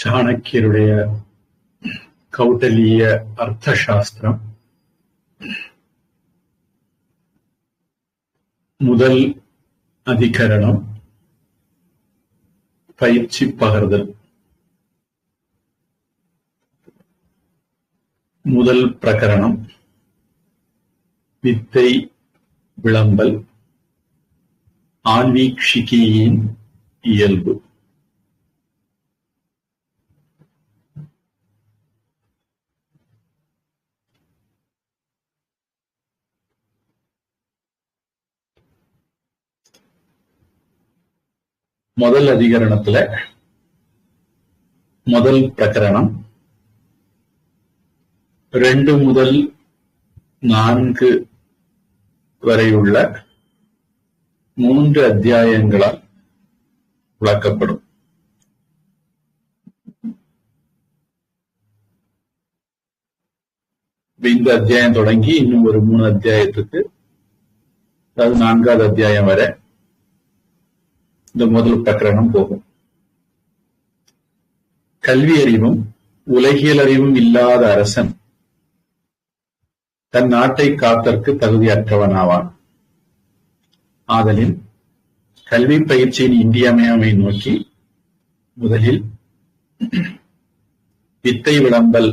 சாணக்கியருடைய கௌடலீய அர்த்த சாஸ்திரம் முதல் அதிகரணம் பயிற்சி பகர்தல். முதல் பிரகரணம் வித்தை விளம்பல் ஆன்வீக்ஷிகியின் இயல்பு. முதல் அதிகரணத்துல முதல் பிரகரணம் 2 முதல் 4 வரையுள்ள 3 அத்தியாயங்களால் விளக்கப்படும். இந்த அத்தியாயம் தொடங்கி இன்னும் ஒரு 3 அத்தியாயத்துக்கு, அதாவது 4வது அத்தியாயம் வரை இந்த முதல் பிரகரணம் போகும். கல்வி அறிவும் உலகியல் அறிவும் இல்லாத அரசன் தன் நாட்டை காத்தற்கு தகுதியற்றவனாவான். ஆதலின் கல்வி பயிற்சியின் இன்றியமையாமை நோக்கி முதலில் வித்தை விளம்பல்,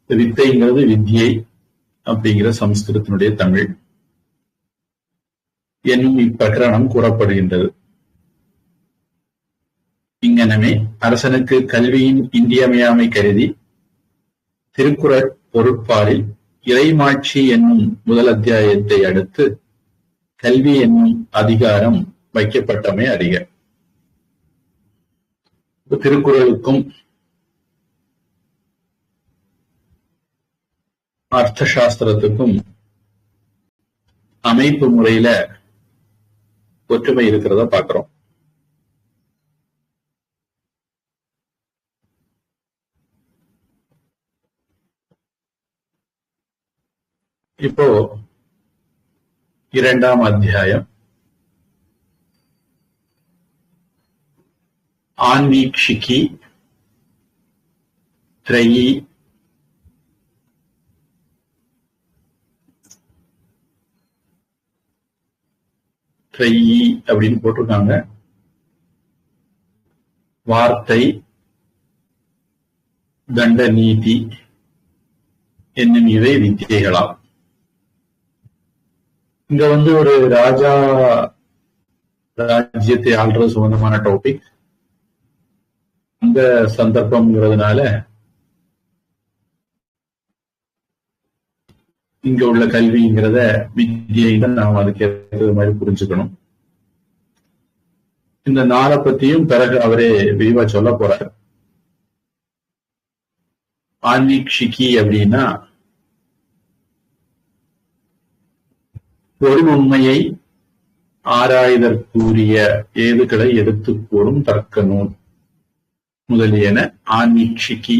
வித்தைங்கிறது வித்யை அப்படிங்கிற சமஸ்கிருதத்தினுடைய தமிழ் என்னும் இப்பிரகரணம் கூறப்படுகின்றது. இங்கனமே அரசனுக்கு கல்வியின் இன்றியமையாமை கருதி திருக்குறள் பொருட்பாலில் இறைமாட்சி என்னும் முதல் அத்தியாயத்தை அடுத்து கல்வி என்னும் அதிகாரம் வைக்கப்பட்டமை அறிக. திருக்குறளுக்கும் அர்த்த சாஸ்திரத்துக்கும் அமைப்பு முறையில ஒற்றுமை இருக்கிறத பார்க்கிறோம். இப்போ 2ஆம் அத்தியாயம் ஆன்வீக்ஷிகி த்ரயி அப்படின்னு போட்டிருக்காங்க. வார்த்தை தண்ட நீதி என்னும் இவை வித்தியைகளாம். இங்க ஒரு ராஜ்யத்தை ஆள்றது சம்பந்தமான டாபிக். அந்த சந்தர்ப்பம்ங்கிறதுனால இங்க உள்ள கல்விங்கிறத வித்தியை தான் நாம் அதுக்கு ஏற்றது மாதிரி புரிஞ்சுக்கணும். இந்த நாளை பத்தியும் பிறகு அவரே விரிவா சொல்ல போறார். ஆன்வீக்ஷிகி அப்படின்னா ஒரு உண்மையை ஆராய்தற்குரிய ஏதுகளை எடுத்துக் கூறும் தர்க்க நூல் முதலியன ஆன்வீக்ஷிகி.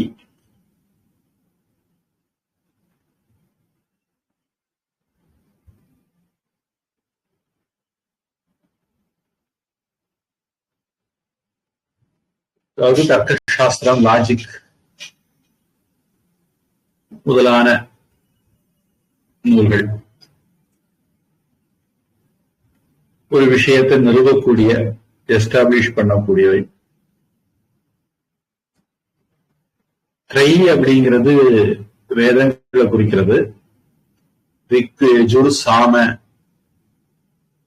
அதாவது தர்க்க சாஸ்திரம், லாஜிக் முதலான நூல்கள் ஒரு விஷயத்தை நிறுவக்கூடிய, எஸ்டாப்ளிஷ் பண்ணக்கூடியவை. த்ரை அப்படிங்கிறது வேதங்களை குறிக்கிறது. ரிக், யஜுர், சாம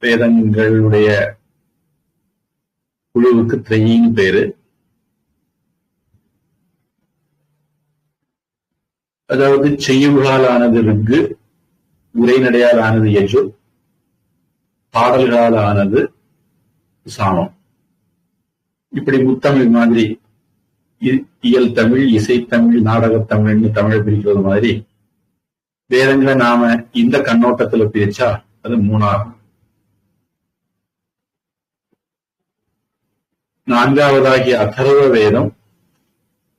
வேதங்களுடைய குழுவுக்கு த்ரைன்னு பேரு. அதாவது செய்யுள்களால் ஆனது ரிக்கு, உரைநடையால் ஆனது யஜுர், பாடல்களால் ஆனது சாமம். இப்படி முத்தமிழ் மாதிரி இயல் தமிழ், இசைத்தமிழ், நாடகத்தமிழ்னு தமிழை பிரிக்கிறது மாதிரி வேதங்களை நாம இந்த கண்ணோட்டத்துல பிரிச்சா அது 3ஆகும். 4வதாகிய அதர்வ வேதம்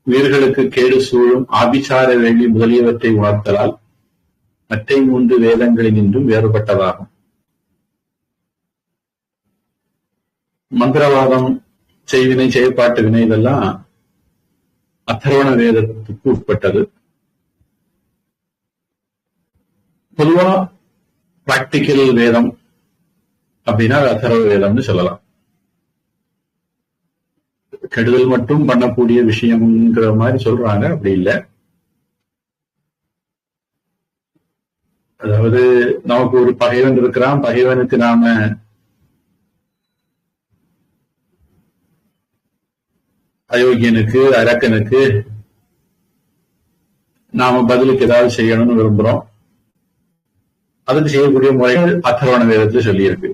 உயிர்களுக்கு கேடு சூழும் ஆபிசார வேள்வி முதலியவற்றை உணர்த்தலால் மற்ற 3 வேதங்களினின்றும் வேறுபட்டதாகும். மந்திரவாதம், செய்வினை, செயற்பாட்டு வினை இதெல்லாம் அதர்வண வேதத்துக்கு உட்பட்டது. பொதுவா பிராக்டிக்கல் வேதம் அப்படின்னா அதர்வ வேதம்னு சொல்லலாம். கெடுதல் மட்டும் பண்ணக்கூடிய விஷயம்ங்கிற மாதிரி சொல்றாங்க, அப்படி இல்லை. அதாவது நமக்கு ஒரு பகைவன் இருக்கிறான், பகைவனுக்கு நாம அயோக்கியனுக்கு அரக்கனுக்கு நாம பதிலுக்கு ஏதாவது செய்யணும்னு விரும்புறோம். அதுக்கு செய்யக்கூடிய முறைகள் அதர்வண வேதத்துல சொல்லியிருக்கு.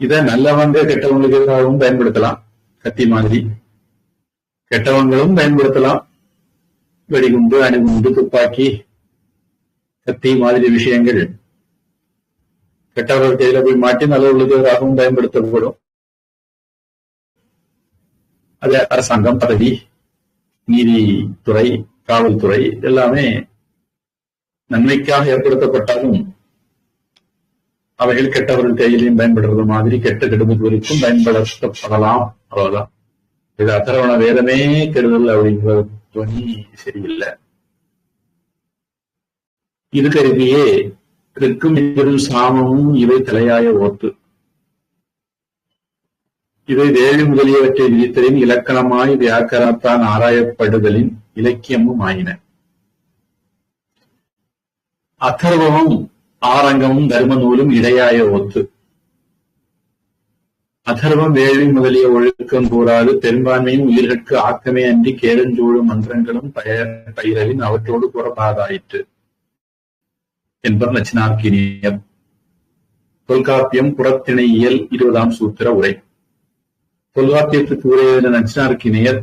இத நல்லவங்க கெட்டவங்களுக்கு எதிராகவும் பயன்படுத்தலாம், கத்தி மாதிரி. கெட்டவங்களும் பயன்படுத்தலாம், வெடிகுண்டு, அணுகுண்டு, துப்பாக்கி, கத்தி மாதிரி விஷயங்கள் கெட்டவர்கள் கையில போய் மாட்டி நல்லவர்களுக்கு எதிராகவும் பயன்படுத்தப்படும். அது அரசாங்கம், பதவி, நீதித்துறை, காவல்துறை எல்லாமே நன்மைக்காக ஏற்படுத்தப்பட்டாலும் அவைகள் கெட்டவர்கள் கையிலையும் பயன்படுறது மாதிரி கெட்ட கெடுமதி வரைக்கும் பயன்படுத்தப்படலாம். அவ்வளவுதான். இது அதர்வண வேதமே கெடுதல் அப்படிங்கிற துவனி சரியில்லை. இது கருதியே ரிக்கும் எதிரும் சாமமும் இவை தலையாய ஓத்து. இவை வேள்வி முதலியவற்றை விதித்தலின் இலக்கணமாய் வியாக்கரத்தான் ஆராயப்படுதலின் இலக்கியமும் ஆயின. அதர்வமும் ஆரங்கமும் தர்ம நூலும் இடையாய ஒத்து. அதர்வம் வேள்வி முதலிய ஒழுக்கம் கூறாது, பெரும்பான்மையும் உயிர்களுக்கு ஆக்கமே அன்றி கேடஞ்சூடு மன்றங்களும் பயிரலின் அவற்றோடு கூறப்பாதாயிற்று என்பர் நச்சினார்க்கினியர். தொல்காப்பியம் புறத்திணையியல் 20ஆம் சூத்திர உரை. தொல்காப்பியத்துக்கு உரையில நச்சினார்க்கினியர்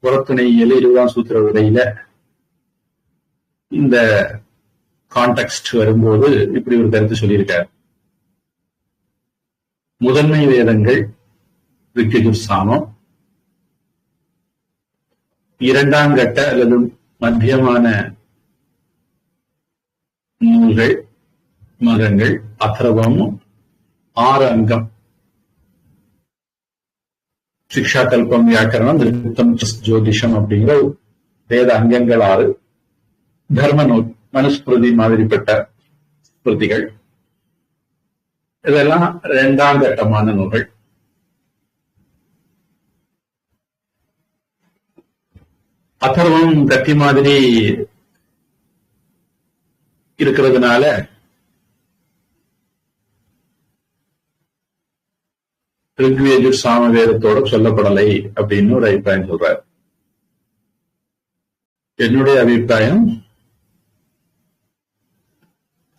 புறத்திணையியல் 20ஆம் சூத்திர உரையில இந்த கான்டெக்ஸ்ட் வரும்போது இப்படி ஒரு கருத்து சொல்லியிருக்கார். முதன்மை வேதங்கள் ரிக்யஜுர் சாமம், இரண்டாம் கட்ட அல்லது மத்தியமான நூல்கள் மதங்கள் அதர்வமும், 6 அங்கம் சிக்ஷா, கல்பம், வியாக்கரணம், நிருத்தம், ஜோதிஷம் அப்படிங்கிற வேத அங்கங்கள் 6. தர்ம நூல், மனுஸ்மிருதி மாதிரிப்பட்ட ஸ்மிருதிகள், இதெல்லாம் 2ஆம் கட்டமான நூல்கள். அதர்வம் கத்தி மாதிரி இருக்கிறதுனால ரிக்வேஜுர் சாம வேதத்தோட சொல்லப்படலை அப்படின்னு ஒரு அபிப்பிராயம் சொல்றார். என்னுடைய அபிப்பிராயம்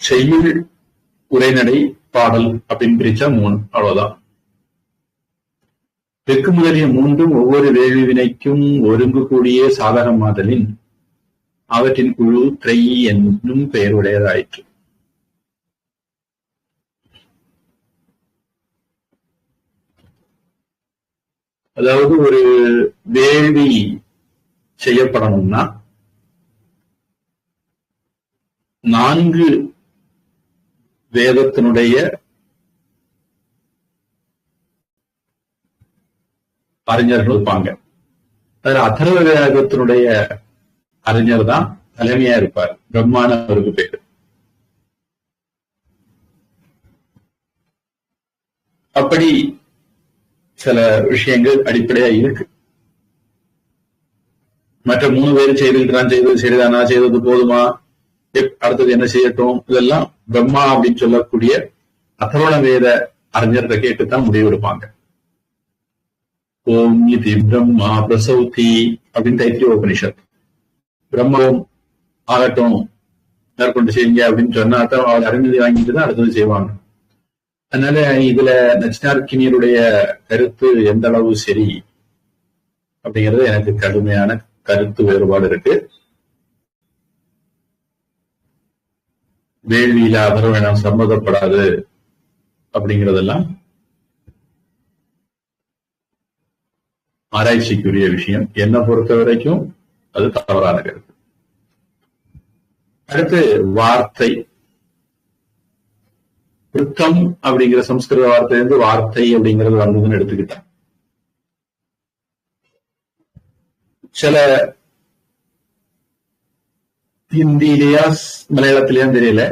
செய்யுள், உரைநடை, பாடல் அப்படின்னு பிரிச்சா 3, அவ்வளவுதான். வெக்கு முதலிய 3ம் ஒவ்வொரு வேள்வி வினைக்கும் ஒருங்கு கூடிய சாதகமாதலின் அவற்றின் குழு திரை என்னும் பெயர் உடையதாயிற்று. அதாவது ஒரு வேள்வி செய்யப்படணும்னா 4 வேதத்தினுடைய அறிஞர்கள் இருப்பாங்க. அதுல அதர்வ வேதத்தினுடைய அறிஞர் தான் தலைமையா இருப்பார். பிரம்மான அவருக்கு பேரு. அப்படி சில விஷயங்கள் அடிப்படையா இருக்கு. மற்ற 3 பேரும் செய்திருக்கிறான், செய்தது சரிதானா, செய்தது போதுமா, அடுத்தது என்ன செய்யட்டும், இதெல்லாம் பிரம்மா அப்படின்னு சொல்லக்கூடிய அதர்வண வேத அறிஞர்கிட்ட கேட்டுத்தான் முடிவெடுப்பாங்க. ஓம் இது பிரம்மா பிரசௌதி அப்படின்னு தைத்திரிய உபனிஷத். பிரம்மம் ஆகட்டும், மேற்கொண்டு செய்யுங்க அப்படின்னு சொன்னா தான் அவர் அறிஞரை வாங்கிட்டு தான் அடுத்தது செய்வாங்க. அதனால இதுல நச்சினார்க்கினியருடைய கருத்து எந்த அளவு சரி அப்படிங்கிறது எனக்கு கடுமையான கருத்து வேறுபாடு இருக்கு. வேள்வியில அதர்வணம் சம்மதப்படாது அப்படிங்கிறதெல்லாம் ஆராய்ச்சிக்குரிய விஷயம். என்னை பொறுத்த வரைக்கும் அது தவறான கருத்து. அடுத்து வார்த்தை. விருத்தம் அப்படிங்கிற சம்ஸ்கிருத வார்த்தையிலிருந்து வார்த்தை அப்படிங்கிறது வந்ததுன்னு எடுத்துக்கிட்டான். சில ஹிந்திலேயா மலையாளத்திலேயா தெரியல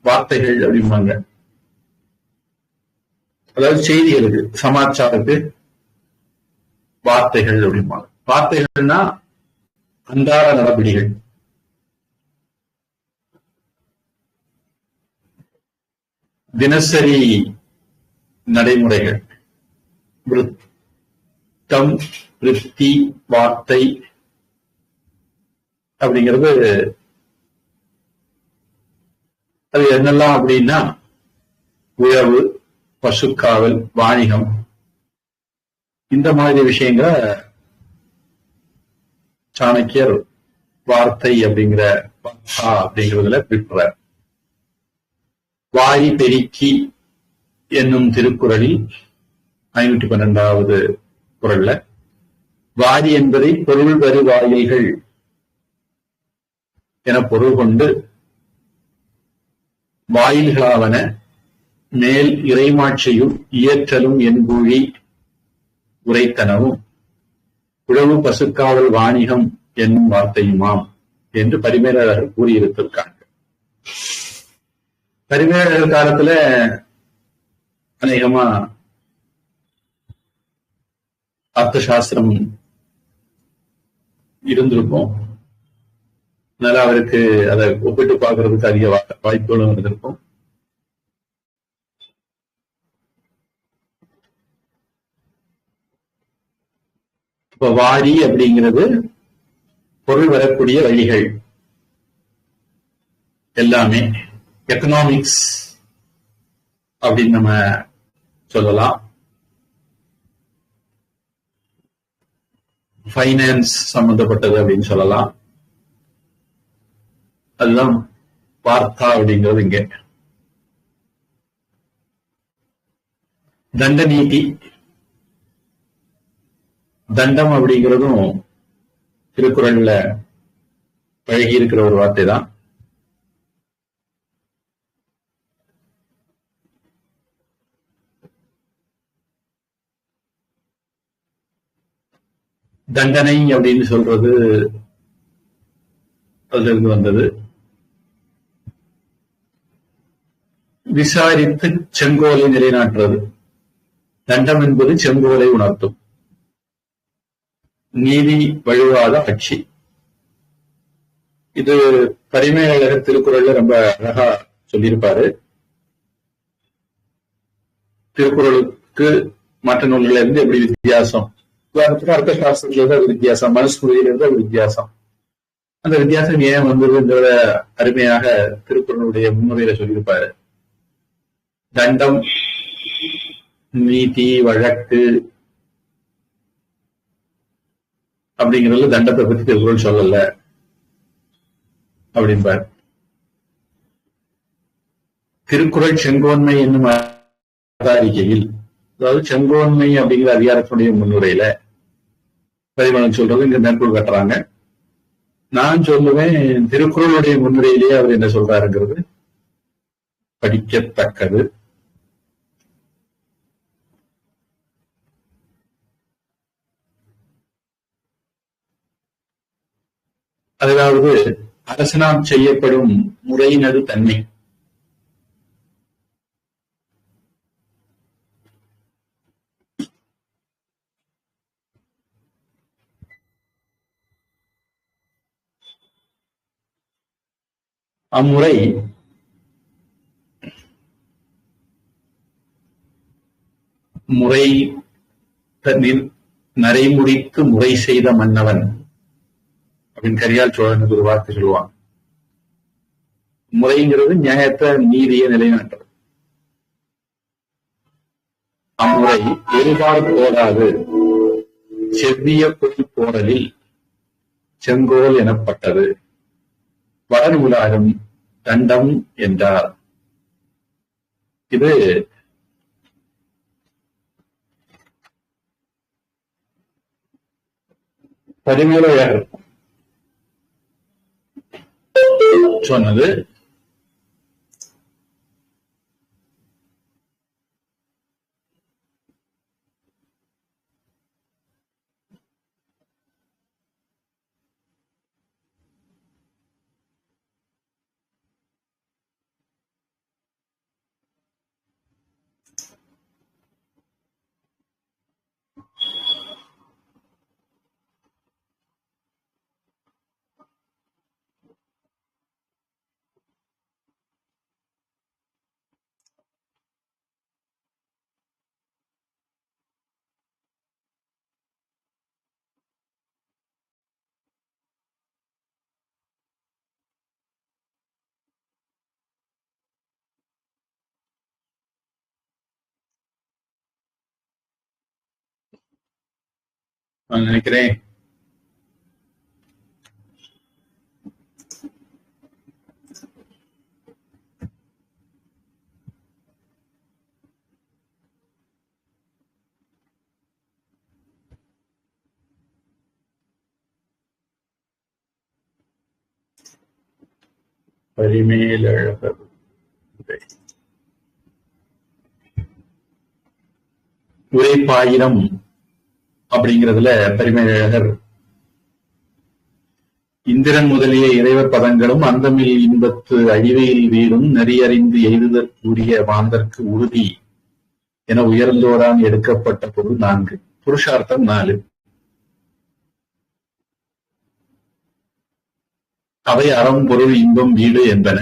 வார்த்தைகள் அப்படிம்பாங்க. அதாவது செய்திகளுக்கு, சமாச்சாரத்துக்கு வார்த்தைகள் அப்படிம்பாங்க. வார்த்தைகள்னா அன்றாட நடவடிக்கைகள். தினசரி நடைமுறைகள். விருத்தம், விருத்தி, வார்த்தை அப்படிங்கிறது அது என்னெல்லாம் அப்படின்னா உழவு, பசுக்காவல், வாணிகம், இந்த மாதிரி விஷயங்களை சாணக்கியர் வார்த்தை அப்படிங்கிறதுல பிரிக்கிறார். வாரி பெருக்கி என்னும் திருக்குறளில் 512வது குறள்ல வாரி என்பதை பொருள் வரு வாயில்கள் என பொருள் கொண்டு வாயில்களாவன மேல் இறைமாட்சியும் இயற்றலும் என்பூழி உரைத்தனவும் உழவு, பசுக்காவல், வாணிகம் என்னும் வார்த்தையுமாம் என்று பரிமேலழகர் கூறியிருத்திருக்காங்க. பரிமேலழகர் காலத்துல அநேகமா அர்த்த சாஸ்திரம் இருந்திருக்கும். அதனால அவருக்கு அதை ஒப்பிட்டு பார்க்கறதுக்கு அதிக வாய்ப்புகளும் இருந்திருக்கும். இப்ப வாரி அப்படிங்கிறது பொருள் வரக்கூடிய வழிகள் எல்லாமே எக்கனாமிக்ஸ் அப்படின்னு நம்ம சொல்லலாம். ஃபைனான்ஸ் சம்பந்தப்பட்டது அப்படின்னு சொல்லலாம். அதுதான் வார்த்தா அப்படிங்கிறது. இங்க தண்ட நீதி, தண்டம் அப்படிங்கிறதும் திருக்குறள்ல பழகி இருக்கிற ஒரு வார்த்தை தான். தண்டனை அப்படின்னு சொல்றது அதுல இருந்து வந்தது. விசாரித்து செங்கோலை நிலைநாட்டுறது. தண்டம் என்பது செங்கோலை உணர்த்தும். நீதி வழுவாத ஆட்சி. இது பரிமேலழகர் திருக்குறள்ல ரொம்ப அழகா சொல்லியிருப்பாரு. திருக்குறளுக்கு மற்ற நூல்கள்ல இருந்து எப்படி வித்தியாசம், அர்த்த சாஸ்திரத்துல இருந்து வித்தியாசம், மனுஸ்மிருதியில இருந்து வித்தியாசம், அந்த வித்தியாசம் ஏன் வந்ததுங்கிறத அருமையாக திருக்குறளுடைய முன்னுரையில சொல்லியிருப்பாரு. தண்டம், நீதி, வழக்கு அப்படிங்கிறது தண்டத்தை பத்தி திருக்குறள் சொல்லல அப்படின்பார். திருக்குறள் செங்கோன்மை என்னும் அவதாரிகையில், அதாவது செங்கோன்மை அப்படிங்கிற அதிகாரத்தினுடைய முன்னுரையில பரிமளன் சொல்றது இங்க மேற்கோள் கட்டுறாங்க. நான் சொல்லுவேன் திருக்குறளுடைய முன்னுரையிலேயே அவர் என்ன சொல்றாருங்கிறது படிக்கத்தக்கது. அதாவது அரசனால் செய்யப்படும் முறையினது தன்மை. அம்முறை முறை நரைமுடித்து முறை செய்த மன்னவன் அப்படின்னு கரியால் சோழனுக்கு ஒரு வார்த்தை சொல்லுவான். முறைங்கிறது நியாயத்தை, நீதியை நிலைநாட்டுறது. அம்முறை எரிபாடு போடாது செவ்விய பொருள் போடலில் செங்கோல் எனப்பட்டது. வடநூலாரும் தண்டம் என்றார். இது பரிமேலழகர் சொன்னது. நான் நினைக்கிறேன். பரிமேலழகர் உரைப்பாயிரம் அப்படிங்கிறதுல பரிமேலழகர் இந்திரன் முதலிய இறைவர் பதங்களும் அந்தமில் இன்பத்து அழிவையில் வீடும் நெறியறிந்து எய்துதற்குரிய மாந்தற்கு உறுதி என உயர்ந்தோரான் எடுக்கப்பட்ட பொருள் 4, புருஷார்த்தம் 4. அவை அறம் பொருள் இன்பம் வீடு என்பன.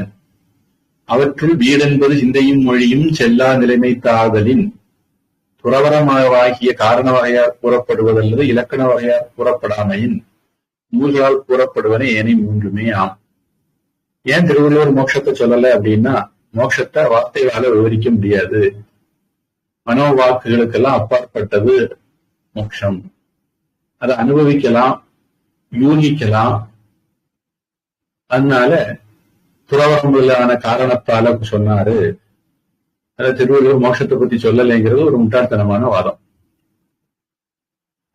அவற்றுள் வீடென்பது சிந்தையும் மொழியும் செல்லா நிலைமை தாதலின் துறவரமாகிய காரண வகையால் கூறப்படுவதல்லது இலக்கண வகையால் கூறப்படாமையின் நூல்களால் கூறப்படுவன ஏனை 3மே ஆம். ஏன் திருவள்ளுவர் மோட்சத்தை சொல்லல அப்படின்னா, மோட்சத்தை வார்த்தைகளால விவரிக்க முடியாது. மனோவாக்குகளுக்கெல்லாம் அப்பாற்பட்டது மோட்சம். அதை அனுபவிக்கலாம், யூகிக்கலாம். அதனால துறவரங்களான காரணத்தால சொன்னாரு. திருவள்ளுவர் மோட்சத்தை பத்தி சொல்லலைங்கிறது ஒரு முட்டாள்தனமான வாதம்.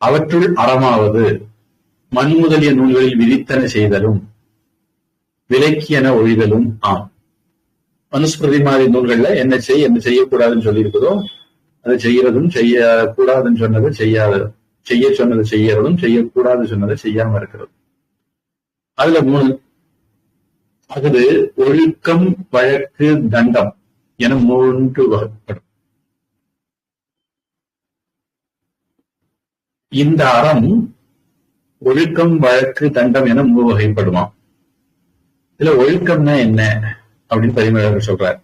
அவற்றுள் அறமாவது மண் முதலிய நூல்களில் விதித்தன செய்தலும் விலக்கியன ஒழிதலும் ஆம். மனுஸ்மிருதி மாதிரி நூல்கள்ல என்ன செய்யக்கூடாதுன்னு சொல்லி இருக்குதோ அதை செய்யறதும், செய்யக்கூடாதுன்னு சொன்னதை செய்ய சொன்னதை செய்யறதும், செய்யக்கூடாது சொன்னதை செய்யாம இருக்கிறது. அதுல 3. அது ஒழுக்கம், வழக்கு, தண்டம் என 3 வகைப்படும். இந்த அறம் ஒழுக்கம், வழக்கு, தண்டம் என 3 வகைப்படுமா. இதுல ஒழுக்கம்னா என்ன அப்படின்னு பரிமேலழகர் சொல்றார்.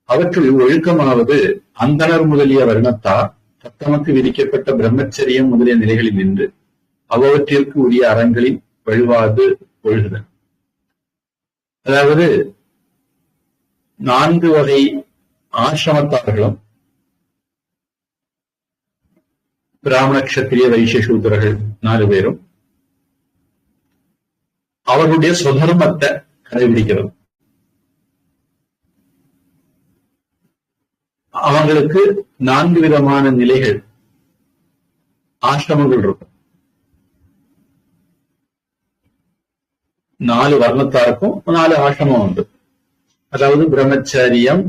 அவற்றுள் ஒழுக்கமாவது அந்தணர் முதலிய வருணத்தார் தத்தமக்கு விதிக்கப்பட்ட பிரம்மச்சரியம் முதலிய நிலைகளில் நின்று அவற்றிற்கு உரிய அறங்களில் வழிவாது ஒழுகுதல். அதாவது 4 வகை ஆசிரமத்தார்களும் பிராமண, க்ஷத்திரிய, வைசிய, சூத்திரர்கள் 4 பேரும் அவர்களுடைய சுதர்மத்தை கடைபிடிக்கிறது. அவங்களுக்கு 4 விதமான நிலைகள், ஆசிரமங்கள் இருக்கும். 4 வர்ணத்தாருக்கும் 4 ஆசிரமம் உண்டு. அதாவது பிரம்மச்சரியம்,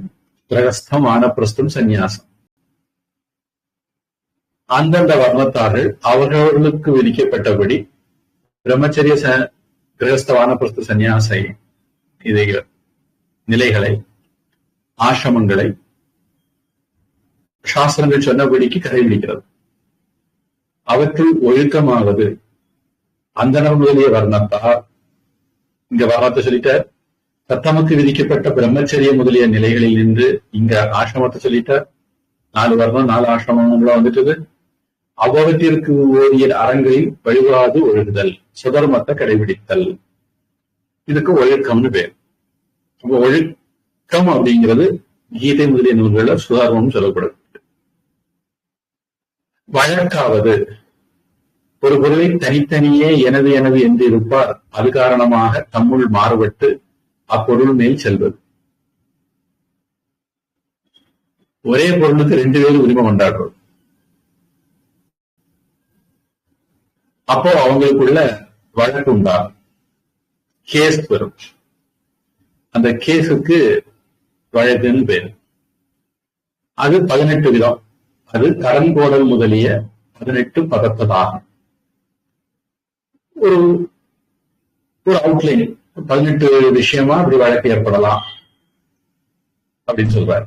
கிரகஸ்தம், வானப்பிரஸ்தம், சந்நியாசம். அந்தந்த வர்ணத்தார்கள் அவர்களுக்கு விதிக்கப்பட்டபடி பிரம்மச்சரிய, கிரகஸ்த, வானப்பிரஸ்த, சந்நியாச நிலைகளை, ஆசிரமங்களை சாஸ்திரங்கள் சொன்னபடிக்கு கடைபிடிக்கிறது. அவற்றுள் ஒழுக்கமாவது அந்தணர் முதலிய வர்ணத்தார், இங்க வர்ணத்தை சொல்லிட்ட, தத்தமக்கு விதிக்கப்பட்ட பிரம்மச்சரிய முதலிய நிலைகளில் நின்று இங்க ஆசிரமத்தை சொல்லிட்ட, 4 வர்ணம் 4 ஆசிரமங்களா வந்துட்டது. அவற்றிற்கு ஓரிய அறங்களில் வழிவாது ஒழுகுதல், சுதர்மத்தை கடைபிடித்தல், இதுக்கு ஒழுக்கம்னு பேர். ஒழுக்கம் அப்படிங்கிறது கீதை முதலிய நூல்கள சுதர்மம் சொல்லப்படுது. வழக்காவது ஒரு பொருளை தனித்தனியே எனது எனது என்று இருப்பார், அது காரணமாக தம்முள் மாறுபட்டு அப்பொருள் மேல் செல்வது. ஒரே பொருளுக்கு 2 பேர் உரிமை கொண்டாடுறது. அப்போ அவங்களுக்குள்ள வழக்கு உண்டாகும், கேஸ் வரும். அந்த கேஸுக்கு வழக்குன்னு பேரு. அது 18 விதம். அது கடன்கோடல் முதலிய 18 பதத்ததாகும். ஒரு அவுட்லைன் 18 விஷயமா அப்படி வழக்கு ஏற்படலாம் அப்படின்னு சொல்றாரு.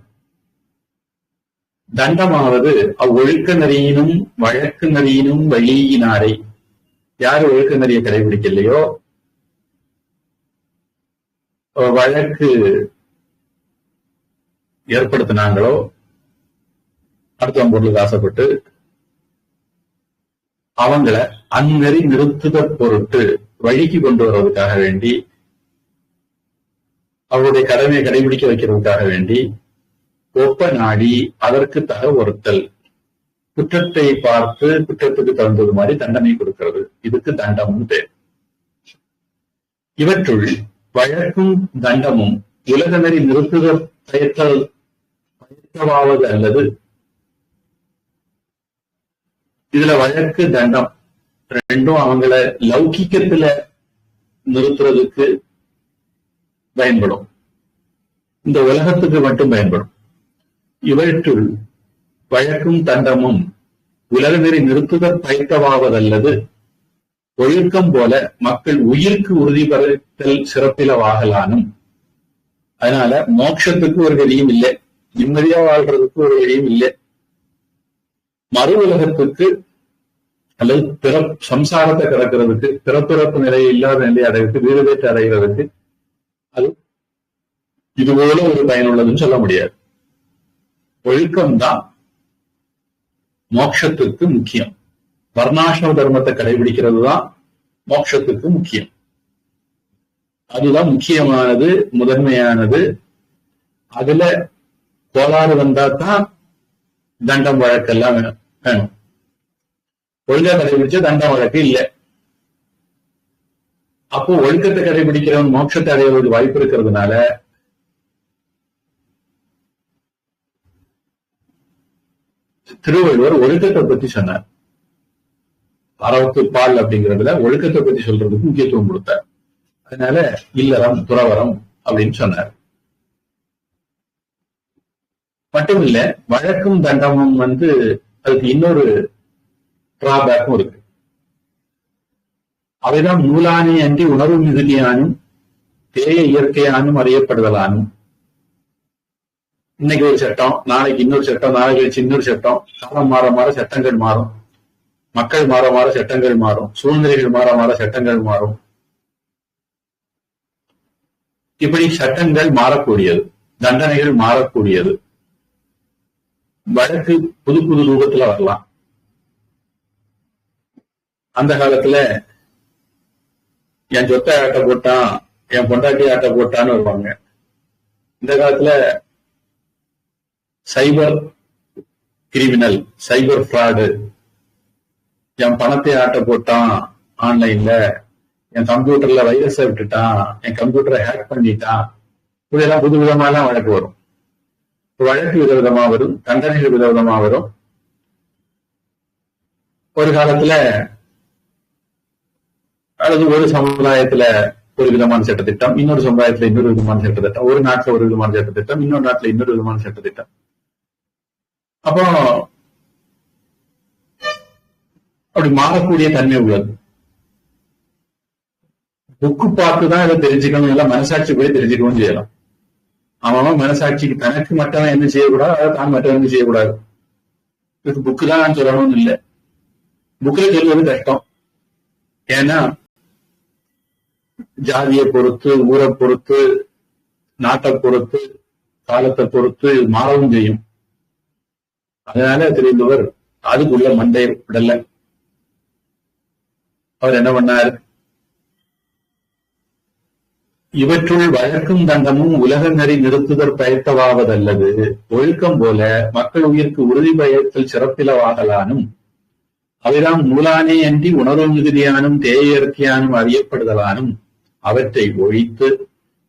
தண்டமாவது அவ்வொழுக்க நெறியினும் வழக்கு நெறியினும் வழியினாரை, யாரு ஒழுக்க நெறியை கடைபிடிக்கலையோ, வழக்கு ஏற்படுத்தினாங்களோ, அடுத்தவங்க பொருளுக்கு ஆசைப்பட்டு அவங்கள அந்நெறி நிறுத்துத பொருட்டு வழிக்கு கொண்டு வருவதற்காக வேண்டி, அவருடைய கடமையை கடைபிடிக்க வைக்கிறதுக்காக வேண்டி ஒப்ப நாடி அதற்கு தக ஒருத்தல், குற்றத்தை பார்த்து குற்றத்துக்கு தகுந்தது மாதிரி தண்டனை கொடுக்கிறது. இதுக்கு தண்டமும் பேர். இவற்றுள் வழக்கும் தண்டமும் உலக நெறி நிறுத்துதல் பயத்தவாவது அல்லது. இதுல வழக்கு தண்டம் ரெண்டும் அவங்கள லௌகிக்கத்துல நிறுத்துறதுக்கு பயன்படும், இந்த உலகத்துக்கு மட்டும் பயன்படும். இவற்றுள் வழக்கும் தண்டமும் உலக நெறி நிறுத்துதல் பயத்தவாவதல்லது. ஒழுக்கம் போல மக்கள் உயிருக்கு உறுதிபடுத்தல் சிறப்பிலவாகலானும். அதனால மோட்சத்துக்கு ஒரு வழியும் இல்லை, நிம்மதியா வாழ்றதுக்கு ஒரு வழியும் இல்லை, மறு உலகத்துக்கு அல்லது சம்சாரத்தை கிடக்கிறதுக்கு, பிறப்பிறப்பு நிலையை இல்லாத நிலையை அடைவதற்கு, வீடுபேற்று அடைகிறதுக்கு அது இதுபோல ஒரு பயனுள்ளதுன்னு சொல்ல முடியாது. ஒழுக்கம்தான் மோட்சத்துக்கு முக்கியம். வர்ணாசிரம தர்மத்தை கடைபிடிக்கிறது தான் மோட்சத்துக்கு முக்கியம். அதுதான் முக்கியமானது, முதன்மையானது. அதுல கோளாறு வந்தா தான் தண்டம் வழக்கெல்லாம் வேணும். ஒழுங்கா கடைபிடிச்ச தண்டம் வழக்கு இல்லை. அப்போ ஒழுக்கத்தை கடைபிடிக்கிறவன் மோட்சத்தை அடைவதற்கு வாய்ப்பு இருக்கிறதுனால திருவள்ளுவர் ஒழுக்கத்தை பத்தி சொன்னார். அறவுக்கு பால் அப்படிங்கிறதுல ஒழுக்கத்தை பத்தி சொல்றதுக்கு முக்கியத்துவம் கொடுத்தார். அதனால இல்லறம் துறவரம் அப்படின்னு சொன்னார். மட்டும் இல்ல, வழக்கும் தண்டமும் அதுக்கு இன்னொரு டிராபேக்கும் இருக்கு. அவைதான் நூலானே அன்றி உணர்வு மிகுதியானும் தேய இயற்கையானும் அறியப்படுதலானும். இன்னைக்கு ஒரு சட்டம், நாளைக்கு இன்னொரு சட்டம், நாளைக்கு கழிச்சு இன்னொரு சட்டம். காலம் மாற மாற சட்டங்கள் மாறும், மக்கள் மாற மாற சட்டங்கள் மாறும், சூழ்நிலைகள் மாற மாற சட்டங்கள் மாறும். இப்படி சட்டங்கள் மாறக்கூடியது, தண்டனைகள் மாறக்கூடியது. வழக்கு புது புது ரூபத்துல வரலாம். அந்த காலத்துல என் சொத்தை ஆட்ட போட்டான், என் பொண்டாட்டி ஆட்ட போட்டான்னு வருவாங்க. இந்த காலத்துல சைபர் கிரிமினல், சைபர் ஃப்ராடு, என் பணத்தை ஆட்ட போட்டான் ஆன்லைன்ல, என் கம்ப்யூட்டர்ல வைரஸை விட்டுட்டான், என் கம்ப்யூட்டரை ஹேக் பண்ணிட்டான், இதெல்லாம் புது விதமாலாம் வழக்கு வரும். வழக்கு விதவிதமா வரும், தண்டனைகள் விதவிதமா வரும். ஒரு காலத்துல அல்லது ஒரு சமுதாயத்துல ஒரு விதமான சட்டத்திட்டம், இன்னொரு சமுதாயத்துல இன்னொரு விதமான சட்டத்திட்டம், ஒரு நாட்டுல ஒரு விதமான சட்டத்திட்டம், இன்னொரு நாட்டுல இன்னொரு விதமான சட்டத்திட்டம். அப்போ அப்படி மாறக்கூடிய தன்மை உள்ளது. புக்கு பார்த்துதான் இதை தெரிஞ்சுக்கணும், எல்லாம் மனசாட்சி போய் தெரிஞ்சுக்கவும் செய்யலாம். அவன் மனசாட்சிக்கு தனக்கு மற்றவன் என்ன செய்யக்கூடாது, அதை தான் மற்றவன் என்ன செய்யக்கூடாது. இதுக்கு புக்கு தான் நான் சொல்லணும்னு இல்லை, புக்கில் சொல்வது கஷ்டம். ஏன்னா ஜாதியை பொறுத்து, ஊரை பொறுத்து, நாட்டை பொறுத்து, காலத்தை பொறுத்து மாறவும் செய்யும். அதனால தெரிந்தவர் அதுக்குள்ள மண்டையை விடல. அவர் என்ன பண்ணார்? இவற்றுள் வழக்கும் தண்டமும் உலக நெறி நிறுத்துதற் பயத்தவாவதல்லது. ஒழுக்கம் போல மக்கள் உயிர்க்கு உறுதி பயத்தல் சிறப்பிலவாகலானும் அவைதாம் நூலானே அன்றி உணர்வு மிகுதியானும் தேயற்கையானும் அறியப்படுதலானும் அவற்றை ஒழித்து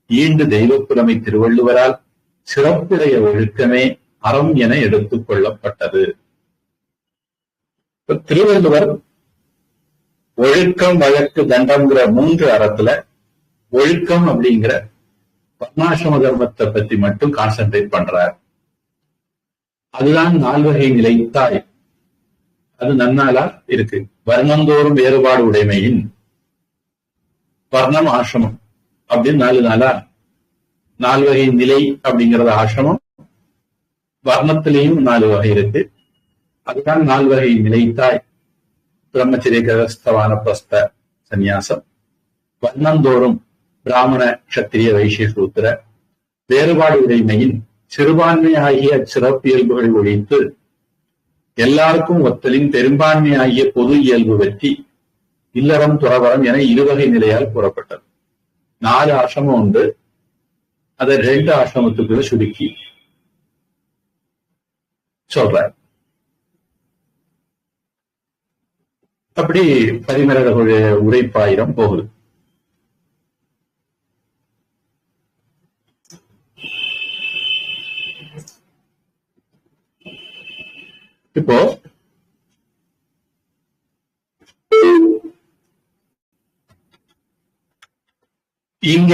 ஈண்டு தெய்வப்புலமை திருவள்ளுவரால் சிறப்புடைய ஒழுக்கமே அறம் என எடுத்துக் கொள்ளப்பட்டது. திருவள்ளுவர் ஒழுக்கம் வழக்கு தண்டம்ங்கிற 3 அறத்துல ஒழுக்கம் அப்படிங்கிற வர்ணாசிரம தர்மத்தை பத்தி மட்டும் கான்சென்ட்ரேட் பண்றார். அதுதான் 4 வகை நிலைத்தாய். அது நன்னாளா இருக்கு. வர்ணந்தோறும் வேறுபாடு உடைமையின் வர்ணம் ஆசிரமம் அப்படின்னு 4 நாளா 4 வகை நிலை அப்படிங்கறது ஆசிரமம். வர்ணத்திலையும் 4 வகை இருக்கு. அதுதான் 4 வகை நிலைத்தாய். பிரம்மச்சரிய கிரகஸ்த வானப்பிரஸ்த சந்நியாசம். வர்ணந்தோறும் பிராமண கஷத்திரிய வைசிய சூத்திர வேறுபாடு உடைமையின் சிறுபான்மை ஆகிய சிறப்பியல்புகளை ஒழித்து எல்லாருக்கும் ஒத்தலின் பெரும்பான்மை ஆகிய பொது இயல்பு பற்றி இல்லறம் துறவரம் என 2 வகை நிலையால் கூறப்பட்டது. 4 ஆசிரமம் உண்டு, அதை 2 ஆசிரமத்துக்குள்ள சுருக்கி சொல்ற. அப்படி பதிமரக உரைப்பாயிரம் போகுது. இப்போ இங்க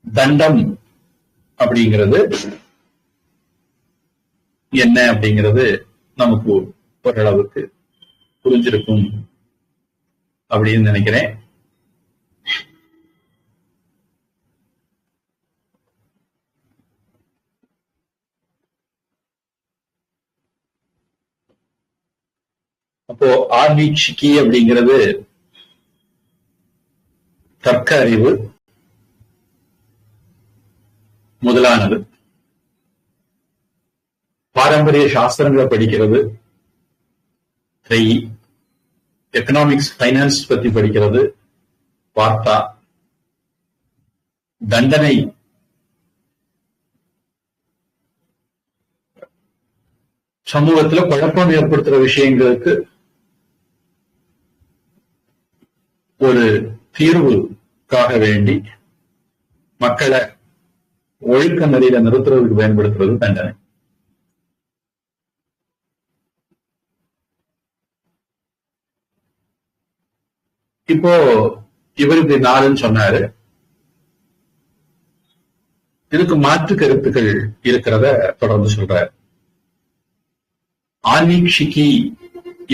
தண்டம் அப்படிங்கிறது என்ன அப்படிங்கிறது நமக்கு ஓரளவுக்கு புரிஞ்சிருக்கும் அப்படின்னு நினைக்கிறேன். அப்போ ஆர்வீட்சிக்கி அப்படிங்கிறது தர்க்க அறிவு முதலானது. பாரம்பரிய சாஸ்திரங்களை படிக்கிறது, எக்கனாமிக்ஸ் பைனான்ஸ் பத்தி படிக்கிறது, வார்த்தா, தண்டனை சமூகத்துல குழப்பம் ஏற்படுத்துற விஷயங்களுக்கு ஒரு தீர்வுக்காக வேண்டி மக்களை ஒழுக்க நெறியில நிறுத்துறதுக்கு பயன்படுத்துறது தண்டனை. இப்போ இவர் இப்படி நாளுன்னு சொன்னாரு. இதுக்கு மாற்று கருத்துக்கள் இருக்கிறத தொடர்ந்து சொல்றார். ஆன்மீக்ஷிகி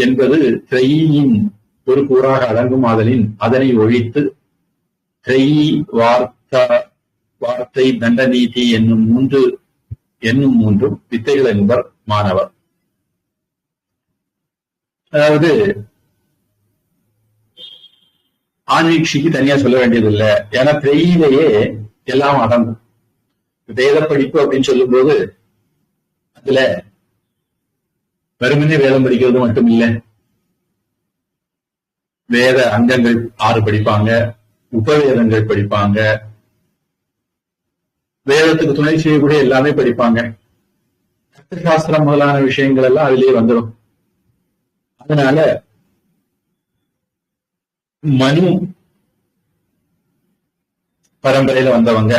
என்பது திரையின் ஒரு கூறாக அடங்குமாதலின் அதனை ஒழித்து திரையி வார்த்தை தண்டநீதி என்னும் மூன்றும் வித்தைகள் என்பர் மாணவர். அதாவது ஆன்மீக்ஷிக்கு தனியா சொல்ல வேண்டியது இல்லை. ஏன்னா திரையிலேயே எல்லாம் அடங்கும். வேத படிப்பு அப்படின்னு சொல்லும் போது அதுல வெறுமனே வேதம் படிக்கிறது மட்டும் இல்லை, வேத அங்கங்கள் 6 படிப்பாங்க, உபவேதங்கள் படிப்பாங்க, வேதத்துக்கு துணை செய்யக்கூடிய எல்லாமே படிப்பாங்க. சாஸ்திரம் முதலான விஷயங்கள் எல்லாம் அதிலேயே வந்துடும். அதனால மனு பரம்பரையில வந்தவங்க,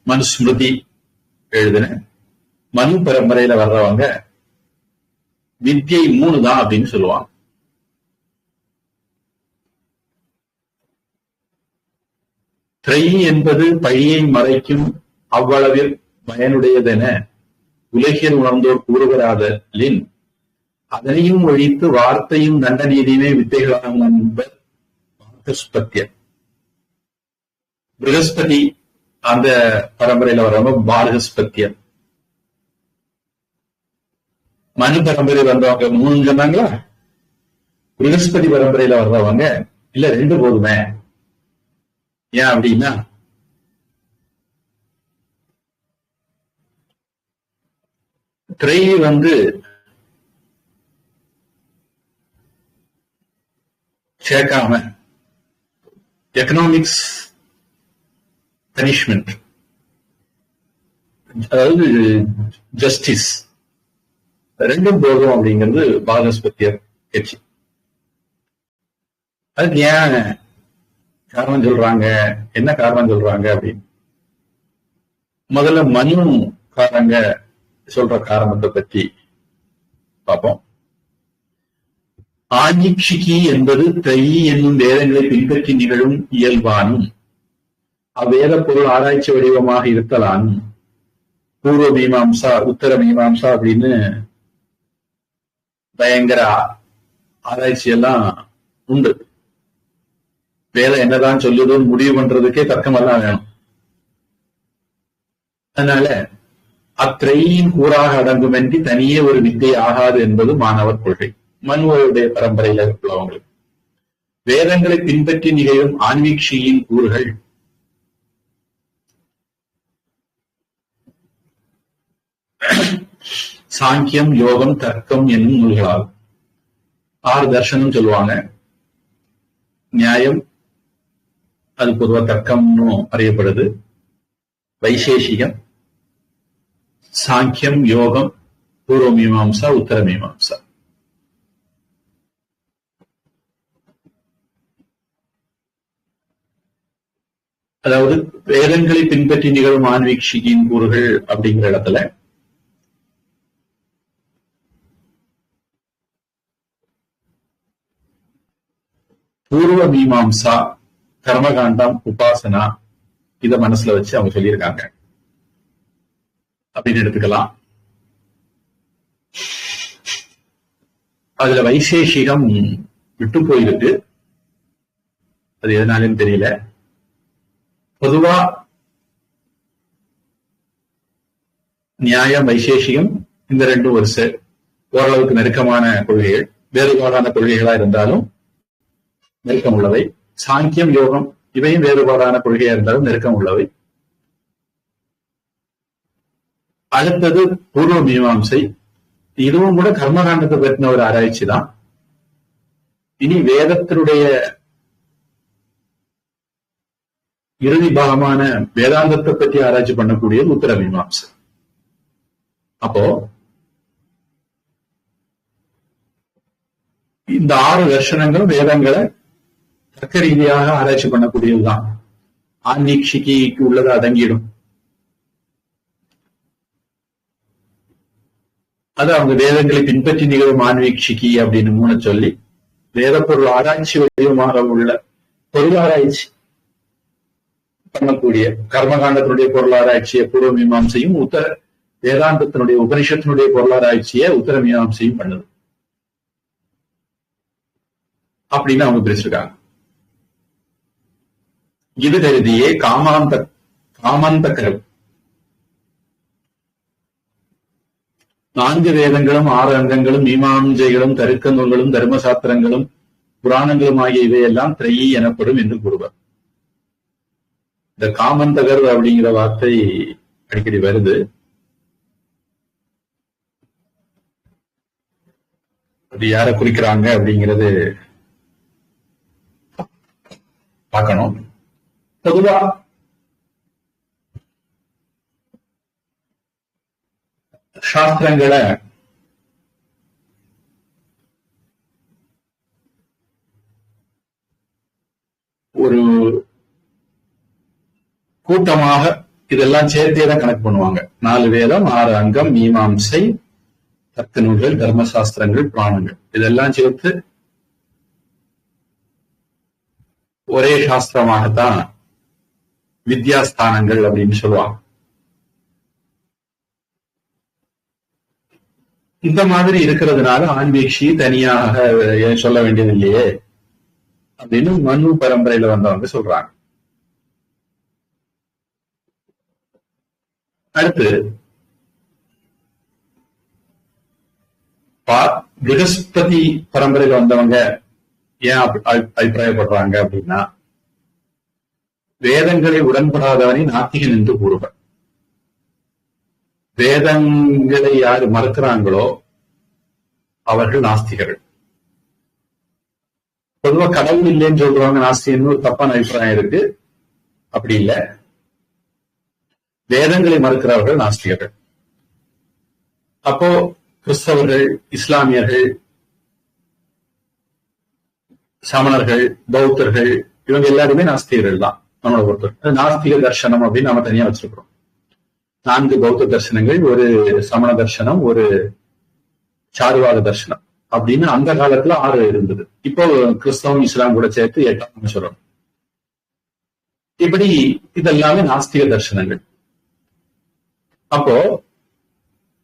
மனுஸ்மிருதி எழுதின மனு பரம்பரையில வர்றவங்க வித்யை 3 தான் அப்படின்னு சொல்லுவாங்க. திரை என்பது பழியை மறைக்கும் அவ்வளவில் பயனுடையதென உலகில் உணர்ந்தோர் கூறுகிறாதலின் அதனையும் ஒழித்து வார்த்தையும் தண்டநீதியுமே வித்தைகளாகும் என்பர் பாரகஸ்பத்தியர். பிரகஸ்பதி அந்த பரம்பரையில வரவங்க பாரகஸ்பத்தியர். மனு பரம்பரை வந்தவங்க 3 சொன்னாங்களா, பிரகஸ்பதி பரம்பரையில வர்றவங்க இல்ல 2 போதுமே. ஏன் அப்படின்னா திரை சேர்க்காம எக்கனாமிக்ஸ் பனிஷ்மெண்ட், அதாவது ஜஸ்டிஸ் 2 போதும் அப்படிங்கிறது பாரகஸ்பத்தியர் கட்சி. அதுக்கு ஏன் காரணம் சொல்றாங்க, என்ன காரணம் சொல்றாங்க அப்படின்னு முதல்ல மனுக்காரங்க சொல்ற காரணத்தை பத்தி பார்ப்போம். ஆன்மீக்ஷிகி என்பது தை என்னும் வேதங்களை பின்பற்றி நிகழும் இயல்பானும் அவ்வேத பொருள் ஆராய்ச்சி வடிவமாக இருத்தலானும் பூர்வ மீமாம்சா உத்தர மீமாம்சா அப்படின்னு பயங்கர ஆராய்ச்சி எல்லாம் உண்டு. வேதம் என்னதான் சொல்லுதுன்னு முடிவு பண்றதுக்கே தர்க்கமெல்லாம் வேணும். அதனால அத்திரையின் கூறாக அடங்குமென்றி தனியே ஒரு வித்தை ஆகாது என்பது மாணவர் கொள்கை. மனுவுடைய பரம்பரையில உள்ளவங்களுக்கு வேதங்களை பின்பற்றி நிகழும் ஆன்மீக்ஷியின் கூறுகள் சாங்கியம், யோகம், தர்க்கம் என்னும் நூல்களாகும். 6 தர்சனம் சொல்லுவாங்க. நியாயம், அது பொதுவா தர்க்கம்னு அறியப்படுது. வைசேஷிகம், சாங்கியம், யோகம், பூர்வ மீமாம்சா, உத்தர மீமாம்சா. அதாவது வேதங்களை பின்பற்றி நிகழும் ஆன்மீக்ஷியின் கூறுகள் அப்படிங்கிற இடத்துல பூர்வ மீமாம்சா, கர்மகாண்டம், உபாசனா இத மனசுல வச்சு அவங்க சொல்லியிருக்காங்க அப்படின்னு எடுத்துக்கலாம். அதுல வைசேஷிகம் விட்டு போயிருக்கு. அது எதனாலும் தெரியல. பொதுவா நியாயம், வைசேஷிகம் இந்த ரெண்டும் ஒரு ஓரளவுக்கு நெருக்கமான கொள்கைகள். வேறுபாடான கொள்கைகளா இருந்தாலும் நெருக்கம் உள்ளவை. சாங்கியம், யோகம் இவையும் வேறுபாடான கொள்கையா இருந்தாலும் நெருக்கம் உள்ளவை. அடுத்தது பூர்வ மீமாம்சை. இதுவும் கூட கர்மகாண்டத்தை பற்றின ஒரு ஆராய்ச்சி தான். இனி வேதத்தினுடைய இறுதி பாகமான வேதாந்தத்தை பற்றி ஆராய்ச்சி பண்ணக்கூடியது உத்தர மீமாம்சை. அப்போ இந்த 6 தர்சனங்களும் வேதங்களை தர்க்க ரீதியாக ஆராய்ச்சி பண்ணக்கூடியதுதான். ஆன்மீக்ஷிக்கு உள்ளது அடங்கிடும். அது அவங்க வேதங்களை பின்பற்றி நிகழும் ஆன்மீக்ஷிக்கு அப்படின்னு 3 சொல்லி வேத பொருள் ஆராய்ச்சி வடிவமாக உள்ள பொருள் ஆராய்ச்சி பண்ணக்கூடிய கர்மகாண்டத்தினுடைய பொருளாராய்ச்சியை பூர்வ மீமாம்சையும், உத்தர வேதாந்தத்தினுடைய உபனிஷத்தினுடைய பொருளாராய்ச்சியை உத்தர மீமாம்சையும் பண்ணுது அப்படின்னு அவங்க பேசிருக்காங்க. இது கருதியே காமாந்தகரம் 4 வேதங்களும் 6 அங்கங்களும் மீமாம்சைகளும் தருக்க நூல்களும் தர்மசாஸ்திரங்களும் புராணங்களும் ஆகிய இவையெல்லாம் திரையி எனப்படும் என்று கூறுவார். இந்த காமந்தகர் அப்படிங்கிற வார்த்தை அடிக்கடி வருது. அது யாரை குறிக்கிறாங்க அப்படிங்கிறது பார்க்கணும். பொதுவா சாஸ்திரங்களை ஒரு கூட்டமாக இதெல்லாம் சேர்த்தே தான் கணக்கு பண்ணுவாங்க. 4 வேதம், 6 அங்கம், மீமாம்சை, தர்க்க நூல்கள், தர்மசாஸ்திரங்கள், புராணங்கள் இதெல்லாம் சேர்த்து ஒரே சாஸ்திரமாகத்தான் வித்யாஸ்தானங்கள் அப்படின்னு சொல்லுவாங்க. இந்த மாதிரி இருக்கிறதுனால ஆன்மீக்ஷி தனியாக சொல்ல வேண்டியது இல்லையே அப்படின்னு மனு பரம்பரையில வந்தவங்க சொல்றாங்க. அடுத்து ப்ரகஸ்பதி பரம்பரையில வந்தவங்க ஏன் அபிப்பிராயப்படுறாங்க அப்படின்னா, வேதங்களை உடன்படாதவனை நாத்திகன் என்று கூறுவர். வேதங்களை யாரு மறுக்கிறாங்களோ அவர்கள் நாஸ்திகர்கள். பொதுவா கடவுள் இல்லைன்னு சொல்றவங்க நாஸ்திகன்னு ஒரு தப்பான அபிப்பிராயம் இருக்கு. அப்படி இல்லை, வேதங்களை மறுக்கிறவர்கள் நாஸ்திகர்கள். அப்போ கிறிஸ்தவர்கள், இஸ்லாமியர்கள், சமணர்கள், பௌத்தர்கள் இவங்க எல்லாருமே நாஸ்திகர்கள் தான் நம்மளை பொறுத்தவரை. நாஸ்திக தர்சனம் அப்படின்னு நம்ம தனியா வச்சிருக்கிறோம். 4 பௌத்த தர்சனங்கள், ஒரு சமண தர்சனம், ஒரு சாருவாக தர்சனம் அப்படின்னு அந்த காலத்துல 6 இருந்தது. இப்போ கிறிஸ்தவம், இஸ்லாம் கூட சேர்த்து 8 சொல்றோம். இப்படி இதெல்லாமே நாஸ்திக தர்சனங்கள். அப்போ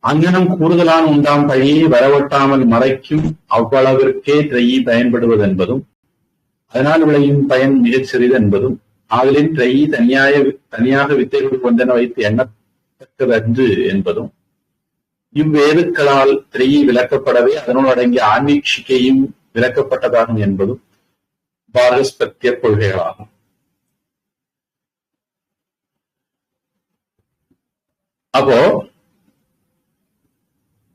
அங்கனம் கூடுதலான உண்டாம் பழியை வரவட்டாமல் மறைக்கும் அவ்வளவிற்கே திரையி பயன்படுவது என்பதும், அதனால் விளையும் பயன் மிகச் சிறிது என்பதும், ஆதலின் திரையி தனியாக வித்தைகள் கொண்டன வைத்து எண்ணத்தக்கதன்று என்பதும், இவ்வேதுக்களால் திரையி விளக்கப்படவே அதனுள் அடங்கிய ஆன்மீக்ஷிக்கையும் விளக்கப்பட்டதாகும் என்பதும் பாரஸ்பத்திய கொள்கைகளாகும். அப்போ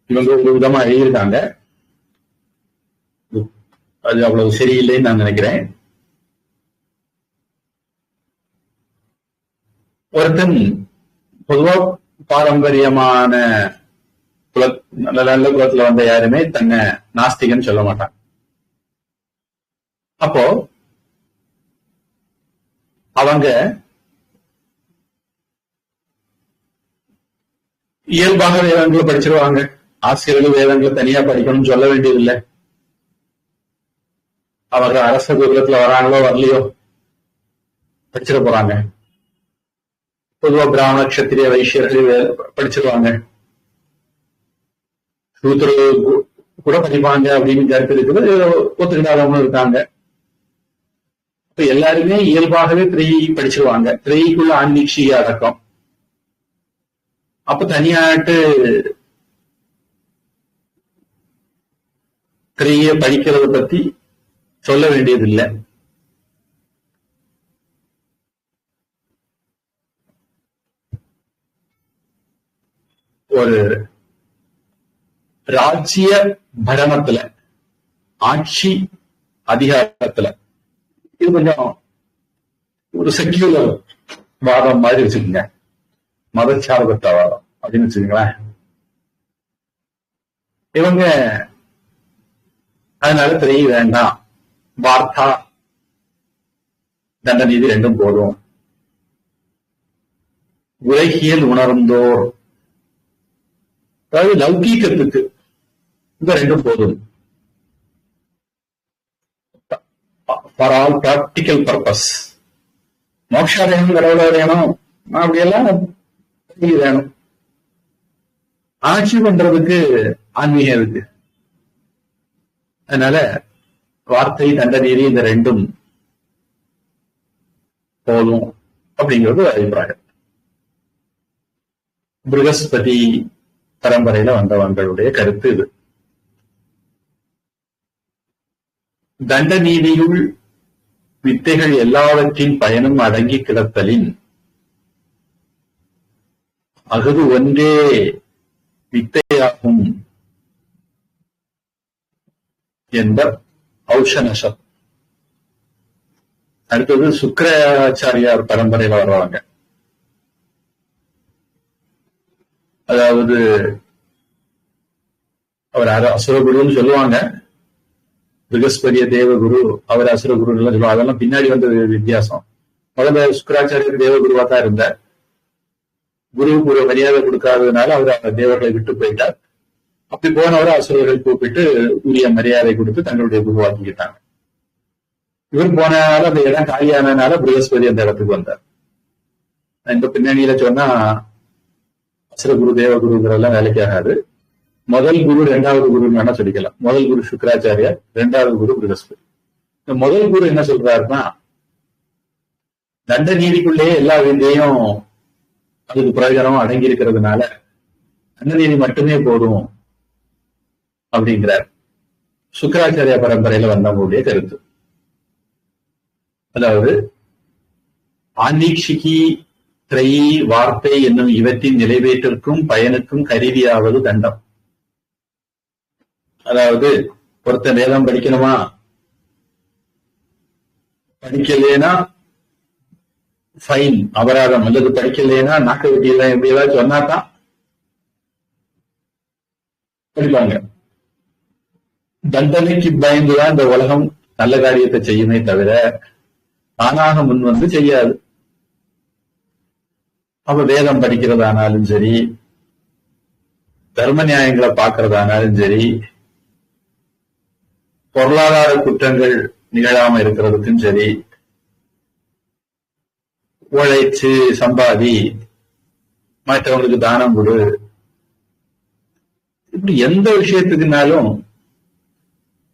இவங்க ஒரு விதமா எழுதியிருக்காங்க. அது அவ்வளவு சரியில்லைன்னு நான் நினைக்கிறேன். ஒருத்தன் பொதுவா பாரம்பரியமான நல்ல குலத்துல வந்த யாருமே தன்னை நாஸ்திகன்னு சொல்ல மாட்டான். அப்போ அவங்க இயல்பாக வேதங்களை படிச்சிருவாங்க. ஆசிரியர்கள் வேதங்களை தனியா படிக்கணும்னு சொல்ல வேண்டியதில்லை. அவர்கள் அரச குலத்துல வராங்களோ வரலையோ படிச்சிட போறாங்க. பொதுவா பிராமண கஷத்திரிய வைசியர்கள் படிச்சிருவாங்க. சூத்திர கூட படிப்பாங்க அப்படின்னு கருத்து இருக்குது, ஒத்துக்கிட்டாதவங்களும் இருக்காங்க. இப்ப எல்லாருமே இயல்பாகவே திரையை படிச்சிருவாங்க. திரைக்குள்ள ஆன்மீக அடக்கம். அப்ப தனியாட்டு திரைய படிக்கிறத பத்தி சொல்ல வேண்டியதில்லை. ஒரு ராஜ்ய பரணத்துல, ஆட்சி அதிகாரத்துல இது கொஞ்சம் ஒரு செக்யூலர் வாதம் மாதிரி வச்சுக்கோங்க, மதச்சார்பற்ற வாதம் அப்படின்னு வச்சுக்கோங்களேன். இவங்க அதனால திரை வேண்டாம், வார்த்தா தண்டநீதி ரெண்டும் போதும், உலகியல் உணர்ந்தோர், அதாவது லௌகீகத்துக்கு இந்த ரெண்டும் போதும், for all practical purpose. Moksha வேணும், கடவுள வேணும், அப்படியெல்லாம் வேணும். ஆட்சி பண்றதுக்கு ஆன்மீகம் இருக்கு. அதனால வார்த்தை தண்டநீதி இந்த ரெண்டும் போதும் அப்படிங்கிறது அபிப்பிராயம். பிருகஸ்பதி பரம்பரையில வந்தவங்களுடைய கருத்து இது. தண்ட நீதியுள் வித்தைகள் எல்லாவற்றின் பயனும் அடங்கி கிடத்தலின் அகுது ஒன்றே வித்தையாகும் என்பர் ஔஷனசம். அடுத்தது சுக்கிராச்சாரியார் பரம்பரையில வருவாங்க. அதாவது அவர் அசுரகுருன்னு சொல்லுவாங்க, பிருகஸ்பதிய தேவகுரு, அவர் அசுரகுரு சொல்லுவாங்க. அதெல்லாம் பின்னாடி வந்த வித்தியாசம். முதல்ல சுக்கிராச்சாரியர் தேவகுருவா தான் இருந்தார். குருவுக்கு ஒரு மரியாதை கொடுக்காததுனால அவர் அந்த தேவர்களை விட்டு போயிட்டார். அப்படி போனவரை அசுரர்கள் கூப்பிட்டு உரிய மரியாதை கொடுத்து தங்களுடைய குருவாக்கிக்கிட்டாங்க. இவர் போனால அந்த இடம் காலியானதுனால பிருகஸ்பதி அந்த இடத்துக்கு வந்தார். இந்த பின்னணியில சொன்னா அசுரகுரு தேவகுருங்கிறதெல்லாம் வேலைக்கு ஆகாது. முதல் குரு இரண்டாவது குருன்னு வேணா சொல்லிக்கலாம். முதல் குரு சுக்கிராச்சாரியார், இரண்டாவது குரு பிருகஸ்பதி. இந்த முதல் குரு என்ன சொல்றாருன்னா, தண்ட நீதிக்குள்ளேயே எல்லா விந்தையும் அதுக்கு பிரயோஜனம் அடங்கி இருக்கிறதுனால தண்ட நீதி மட்டுமே போதும் அப்படிங்கிறார். சுக்கிராச்சாரிய பரம்பரையில வந்தவங்களுடைய கருத்து. அதாவது ஆன்மீக்ஷிகி திரையி வார்த்தை என்னும் இவற்றின் நிறைவேற்றிற்கும் பயனுக்கும் கருவியாவது தண்டம். அதாவது ஒருத்தன் வேதம் படிக்கணுமா, படிக்கலேனா ஃபைன், அபராதம், அல்லது படிக்கலேனா நாக்க வெட்டியெல்லாம் எப்படி ஏதாவது சொன்னாதான் படிப்பாங்க. தண்டனைக்கு பயந்துதான் இந்த உலகம் நல்ல காரியத்தை செய்யுமே தவிர தானாக முன் வந்து செய்யாது. அப்ப வேதம் படிக்கிறதானாலும் சரி, தர்ம நியாயங்களை பார்க்கறதானாலும் சரி, பொருளாதார குற்றங்கள் நிகழாம இருக்கிறதுக்கும் சரி, உழைச்சு சம்பாதி, மற்றவங்களுக்கு தானம் கொடு, இப்படி எந்த விஷயத்துக்குனாலும்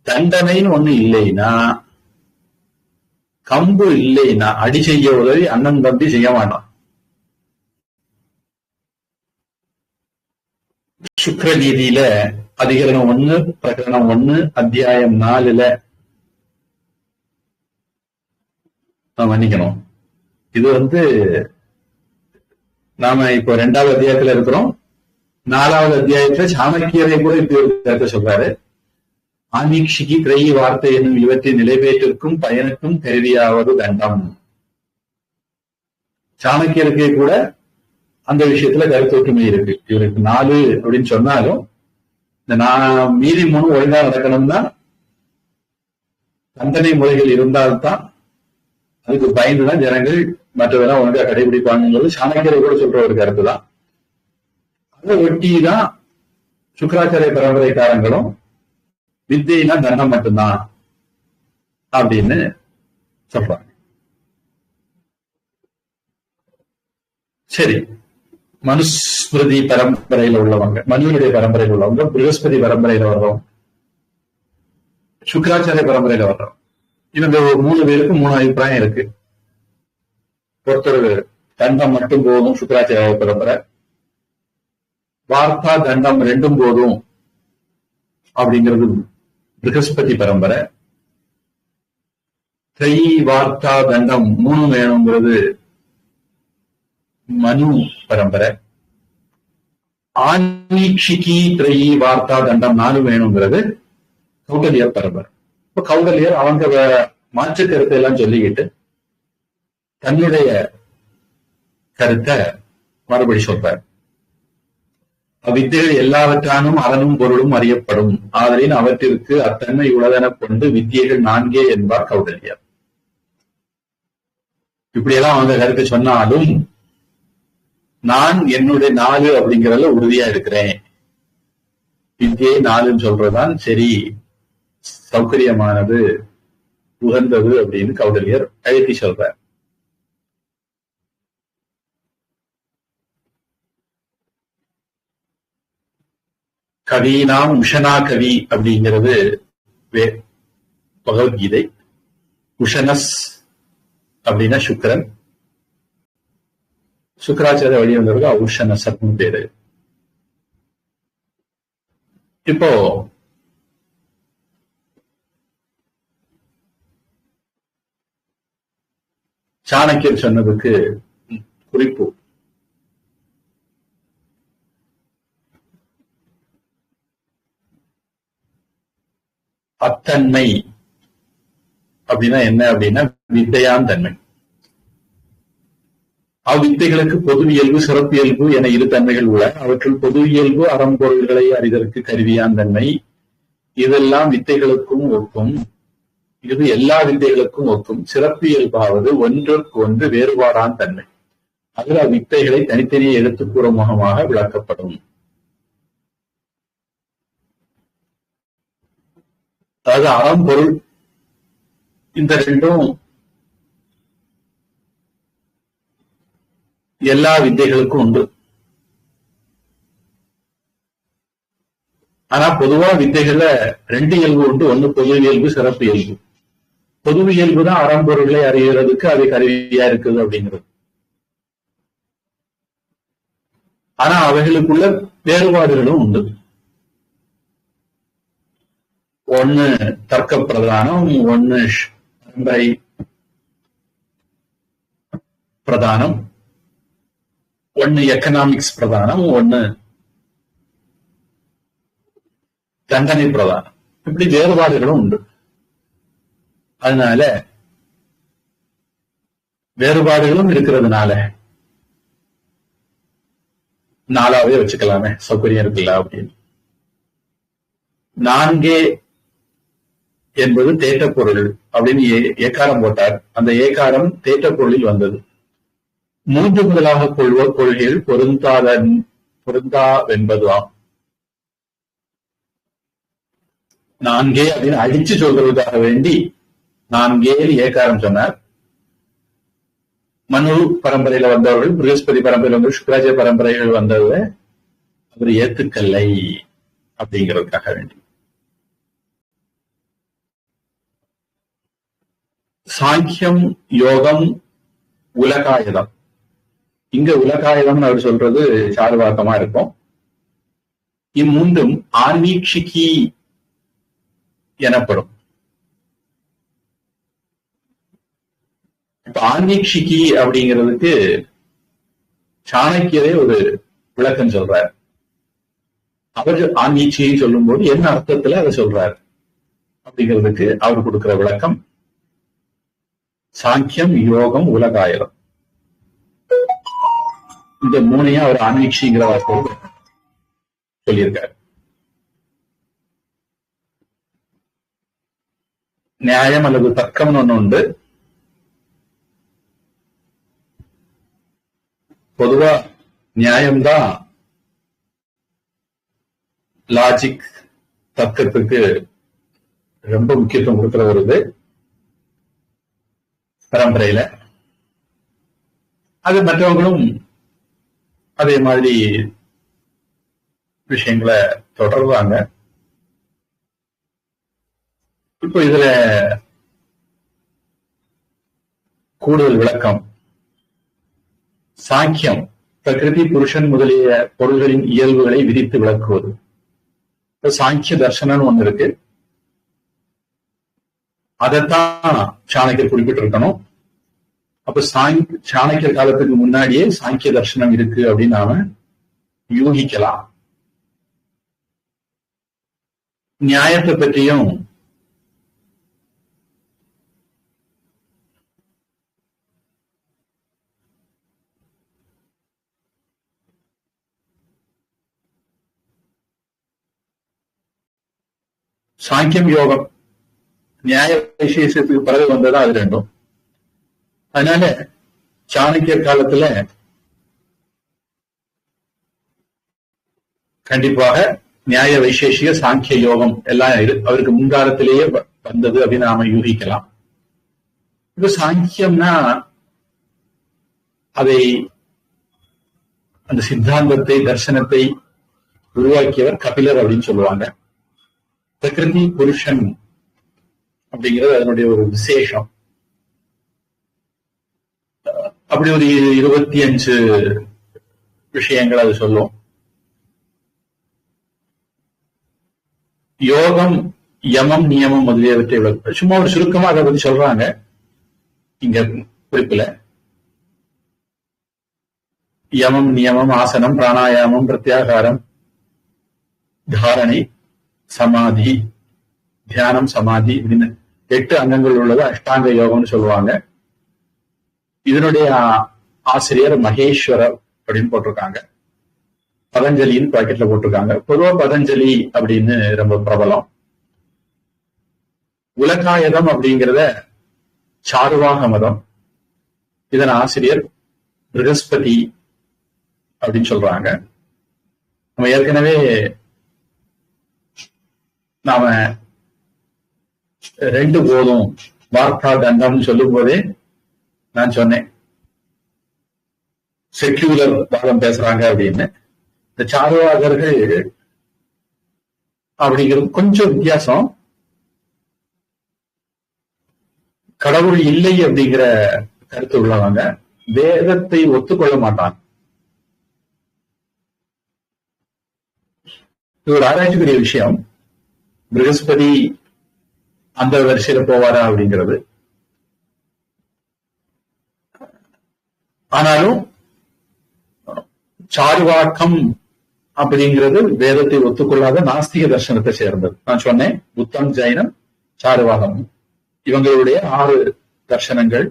தண்டனைன்னு ஒண்ணு இல்லைன்னா, கம்பு இல்லைன்னா, அடி செய்ய உதவி அண்ணன் தம்பி செய்ய மாட்டான். சுக்கிர நீதியில அதிகரணம் 1 பிரகரணம் 1 அத்தியாயம் 4ல மன்னிக்கணும், இது நாம இப்போ 2வது அத்தியாயத்துல இருக்கிறோம். 4வது அத்தியாயத்துல சாணக்கியரை கூட இப்படி ஒரு கருத்தை சொல்றாரு. ஆன்மீக்ஷிக்கு திரையி வார்த்தை என்னும் இவற்றின் நிலைபேற்றிற்கும் பயனுக்கும் கருவியாவது தண்டம். சாணக்கியருக்கு கூட அந்த விஷயத்துல கருத்தொற்றுமை இருக்கு. இவருக்கு 4 அப்படின்னு சொன்னாலும் இந்த மீதி 3 ஒழுங்கா நடக்கணும்னா தண்டனை முறைகள் இருந்தால்தான் அதுக்கு பயந்துதான் ஜனங்கள் மற்றதெல்லாம் ஒழுங்கா கடைபிடிப்பாங்கிறது சாணக்கியரை கூட சொல்ற ஒரு கருத்து தான். அதை ஒட்டிதான் சுக்கராச்சாரிய பரம்பரைக்காரங்களும் வித்தைனா தண்டம் மட்டும்தான் அப்படின்னு சொல்றாங்க. சரி, மனுஸ்மிருதி பரம்பரையில உள்ளவங்க, மனுவினுடைய பரம்பரையில் உள்ளவங்க, ப்ரகஸ்பதி பரம்பரையில வர்றோம், சுக்கராச்சாரிய பரம்பரையில வர்றோம். இவங்க 3 பேருக்கும் 3 அபிப்பிராயம் இருக்கு. ஒருத்தர் தண்டம் மட்டும் போதும் சுக்கராச்சாரிய பரம்பரை, வார்த்தா தண்டம் 2 போதும் அப்படிங்கிறது ப்ரகஸ்பதி பரம்பரை, திரை வார்த்தா தண்டம் 3 வேணுங்கிறது மனு பரம்பரை, ஆன்மீக்ஷிகி திரையி வார்த்தா தண்டம் 4 வேணுங்கிறது கௌடல்யர் பரம்பரை. இப்ப கௌடல்யர் அவங்க மாற்று கருத்தை எல்லாம் சொல்லிக்கிட்டு தன்னுடைய கருத்தை மறுபடி சொல்றார். அவ்வித்தைகள் எல்லாவற்றானும் அதனும் பொருளும் அறியப்படும், ஆதலின் அவற்றிற்கு அத்தன்மை உளதென கொண்டு வித்தியைகள் 4 என்பார் கௌடல்யர். இப்படியெல்லாம் அவங்க கருத்தை சொன்னாலும் நான் என்னுடைய 4 அப்படிங்கறதுல உறுதியா இருக்கிறேன். வித்தியை 4 சொல்றதுதான் சரி, சௌகரியமானது, உகந்தது அப்படின்னு கௌடல்யர் அழைத்தி சொல்றார். கவினாம் உஷனா கவி அப்படிங்கிறது பகவத்கீதை. உஷனஸ் அப்படின்னா சுக்கரன், சுக்கராச்சாரிய வழி வந்தவர்கள் ஔஷனசர்னு பேரு. இப்போ சாணக்கியர் சொன்னதுக்கு குறிப்பு, அத்தன்மை அப்படின்னா என்ன அப்படின்னா வித்தையான் தன்மை. அவ்வித்தைகளுக்கு பொது இயல்பு, சிறப்பு இயல்பு என 2 தன்மைகள் உள்ள. அவற்றுள் பொது இயல்பு அறம்பொருள்களை அறிதற்கு கருவியான் தன்மை. இதெல்லாம் வித்தைகளுக்கும் ஒக்கும், இது எல்லா வித்தைகளுக்கும் ஒக்கும். சிறப்பு இயல்பாவது ஒன்றுக்கு ஒன்று வேறுபாடான் தன்மை. அதில் அவ்வித்தைகளை தனித்தனியே எழுத்துப்பூர்வமாக விளக்கப்படும். அதாவது அறம்பொருள் இந்த 2ம் எல்லா வித்தைகளுக்கும் உண்டு. ஆனா பொதுவா வித்தைகள்ல 2 இயல்பு உண்டு. ஒண்ணு பொது இயல்பு, சிறப்பு இயல்பு. பொது இயல்பு தான் அறம்பொருள்களை அறியறதுக்கு அது கருவியா இருக்குது அப்படிங்கிறது. ஆனா அவைகளுக்குள்ள வேறுபாடுகளும் உண்டு. ஒண்ணு தர்க்க பிரதானம், ஒண்ணு பரம்பரை பிரதானம், ஒண்ணு எக்கனாமிக்ஸ் பிரதானம், ஒண்ணு தண்டனை பிரதானம். இப்படி வேறுபாடுகளும் உண்டு. அதனால வேறுபாடுகளும் இருக்கிறதுனால 4ஆவே வச்சுக்கலாமே, சௌகரியம் இருக்குல்ல அப்படின்னு. 4 என்பது தேட்ட பொருள் அப்படின்னு ஏக்காரம் போட்டார். அந்த ஏக்காரம் தேட்ட பொருளில் வந்தது. 3 முதலாக கொள்வோர் கொள்கைகள் பொருந்தாவென்பதுவாம். 4 அப்படின்னு அடிச்சு சொல்றதுக்காக வேண்டி 4 ஏக்காரம் சொன்னார். மனு பரம்பரையில வந்தவர்கள், ப்ரகஸ்பதி பரம்பரையில் வந்தவர்கள், சுக்கராச்சாரிய பரம்பரைகள் வந்ததை அவர் ஏத்துக்கல்லை அப்படிங்கிறதுக்காக வேண்டி. சாங்கியம், யோகம், உலகாயுதம். இங்க உலகாயுதம் அவர் சொல்றது சார்வாக்கமா இருக்கும். இம்மூன்றும் ஆன்மீக்ஷிகி எனப்படும். இப்ப ஆன்மீக்ஷிகி அப்படிங்கிறதுக்கு சாணக்கியரே ஒரு விளக்கம் சொல்றார். அவர் ஆன்மீக்ஷியை சொல்லும் போது என்ன அர்த்தத்துல அதை சொல்றார் அப்படிங்கிறதுக்கு அவர் கொடுக்கிற விளக்கம் சாங்கியம், யோகம், உலகாயுதம். இந்த 3ஐயும் அவர் ஆன்மீக்ஷிங்கிற வார்த்தை சொல்லியிருக்காரு. நியாயம் அல்லது தர்க்கம்னு ஒண்ணு உண்டு. பொதுவா நியாயம்தான் லாஜிக், தர்க்கத்துக்கு ரொம்ப முக்கியத்துவம் கொடுக்கிற ஒரு இது பரம்பரையில. அது மற்றவங்களும் அதே மாதிரி விஷயங்களை தொடர்றாங்க. இப்போ இதுல கூடுதல் விளக்கம், சாங்கியம் பிரகிருதி, புருஷன் முதலிய பொருள்களின் இயல்புகளை விதித்து விளக்குவது. சாங்கிய தர்சனம் ஒண்ணு இருக்கு, அதைத்தான் சாணக்கியர் குறிப்பிட்டிருக்கணும். அப்ப சாணக்கிய காலத்துக்கு முன்னாடியே சாங்கிய தர்சனம் இருக்கு அப்படின்னு நாம யூகிக்கலாம். நியாயத்தை பற்றியும் சாங்கியம் யோகம் நியாய விசேஷத்துக்கு பிறகு வந்ததா அது ரெண்டும். அதனால சாணக்கியர் காலத்துல கண்டிப்பாக நியாய வைசேஷிக சாங்கிய யோகம் எல்லாம் அவருக்கு முன்காலத்திலேயே வந்தது அப்படின்னு நாம யூகிக்கலாம். இப்ப சாங்கியம்னா அதை, அந்த சித்தாந்தத்தை, தர்சனத்தை உருவாக்கியவர் கபிலர் அப்படின்னு சொல்லுவாங்க. பிரகிருதி புருஷன் அப்படிங்கிறது அதனுடைய ஒரு விசேஷம். அப்படி ஒரு 25 விஷயங்கள் அது சொல்லும். யோகம், யமம், நியமம் முதலியவற்றை சும்மா ஒரு சுருக்கமா அதை பத்தி சொல்றாங்க இங்க குறிப்புல. யமம், நியமம், ஆசனம், பிராணாயாமம், பிரத்யாகாரம், தாரணை, சமாதி, தியானம், சமாதி அப்படின்னு 8 அங்கங்கள் உள்ளது அஷ்டாங்க யோகம்னு சொல்லுவாங்க. இதனுடைய ஆசிரியர் மகேஸ்வரர் அப்படின்னு போட்டிருக்காங்க. பதஞ்சலின்னு பாக்கெட்ல போட்டிருக்காங்க. பொதுவா பதஞ்சலி அப்படின்னு ரொம்ப பிரபலம். உலகாயதம் அப்படிங்கிறத சாருவாக மதம், இதன் ஆசிரியர் பிருகஸ்பதி அப்படின்னு சொல்றாங்க. நம்ம ஏற்கனவே நாம 2 போதும் வார்த்தா தண்டம்னு சொல்லும் போதே நான் சொன்னேன் செக்யூலர் வாதம் பேசுறாங்க அப்படின்னு. இந்த சாருவாகர்கள் அப்படிங்கிறது கொஞ்சம் வித்தியாசம். கடவுள் இல்லை அப்படிங்கிற கருத்து உள்ளவங்க, வேதத்தை ஒத்துக்கொள்ள மாட்டாங்க. இது ஒரு ஆராய்ச்சிக்குரிய விஷயம். பிருகஸ்பதி அந்த வரிசையில போவாரா அப்படிங்கிறது. ஆனாலும் சாருவாக்கம் அப்படிங்கிறது வேதத்தை ஒத்துக்கொள்ளாத நாஸ்திக தர்சனத்தை சேர்ந்தது. நான் சொன்னேன் புத்தம், ஜைனம், சாருவாகம் இவங்களுடைய 6 தர்சனங்கள்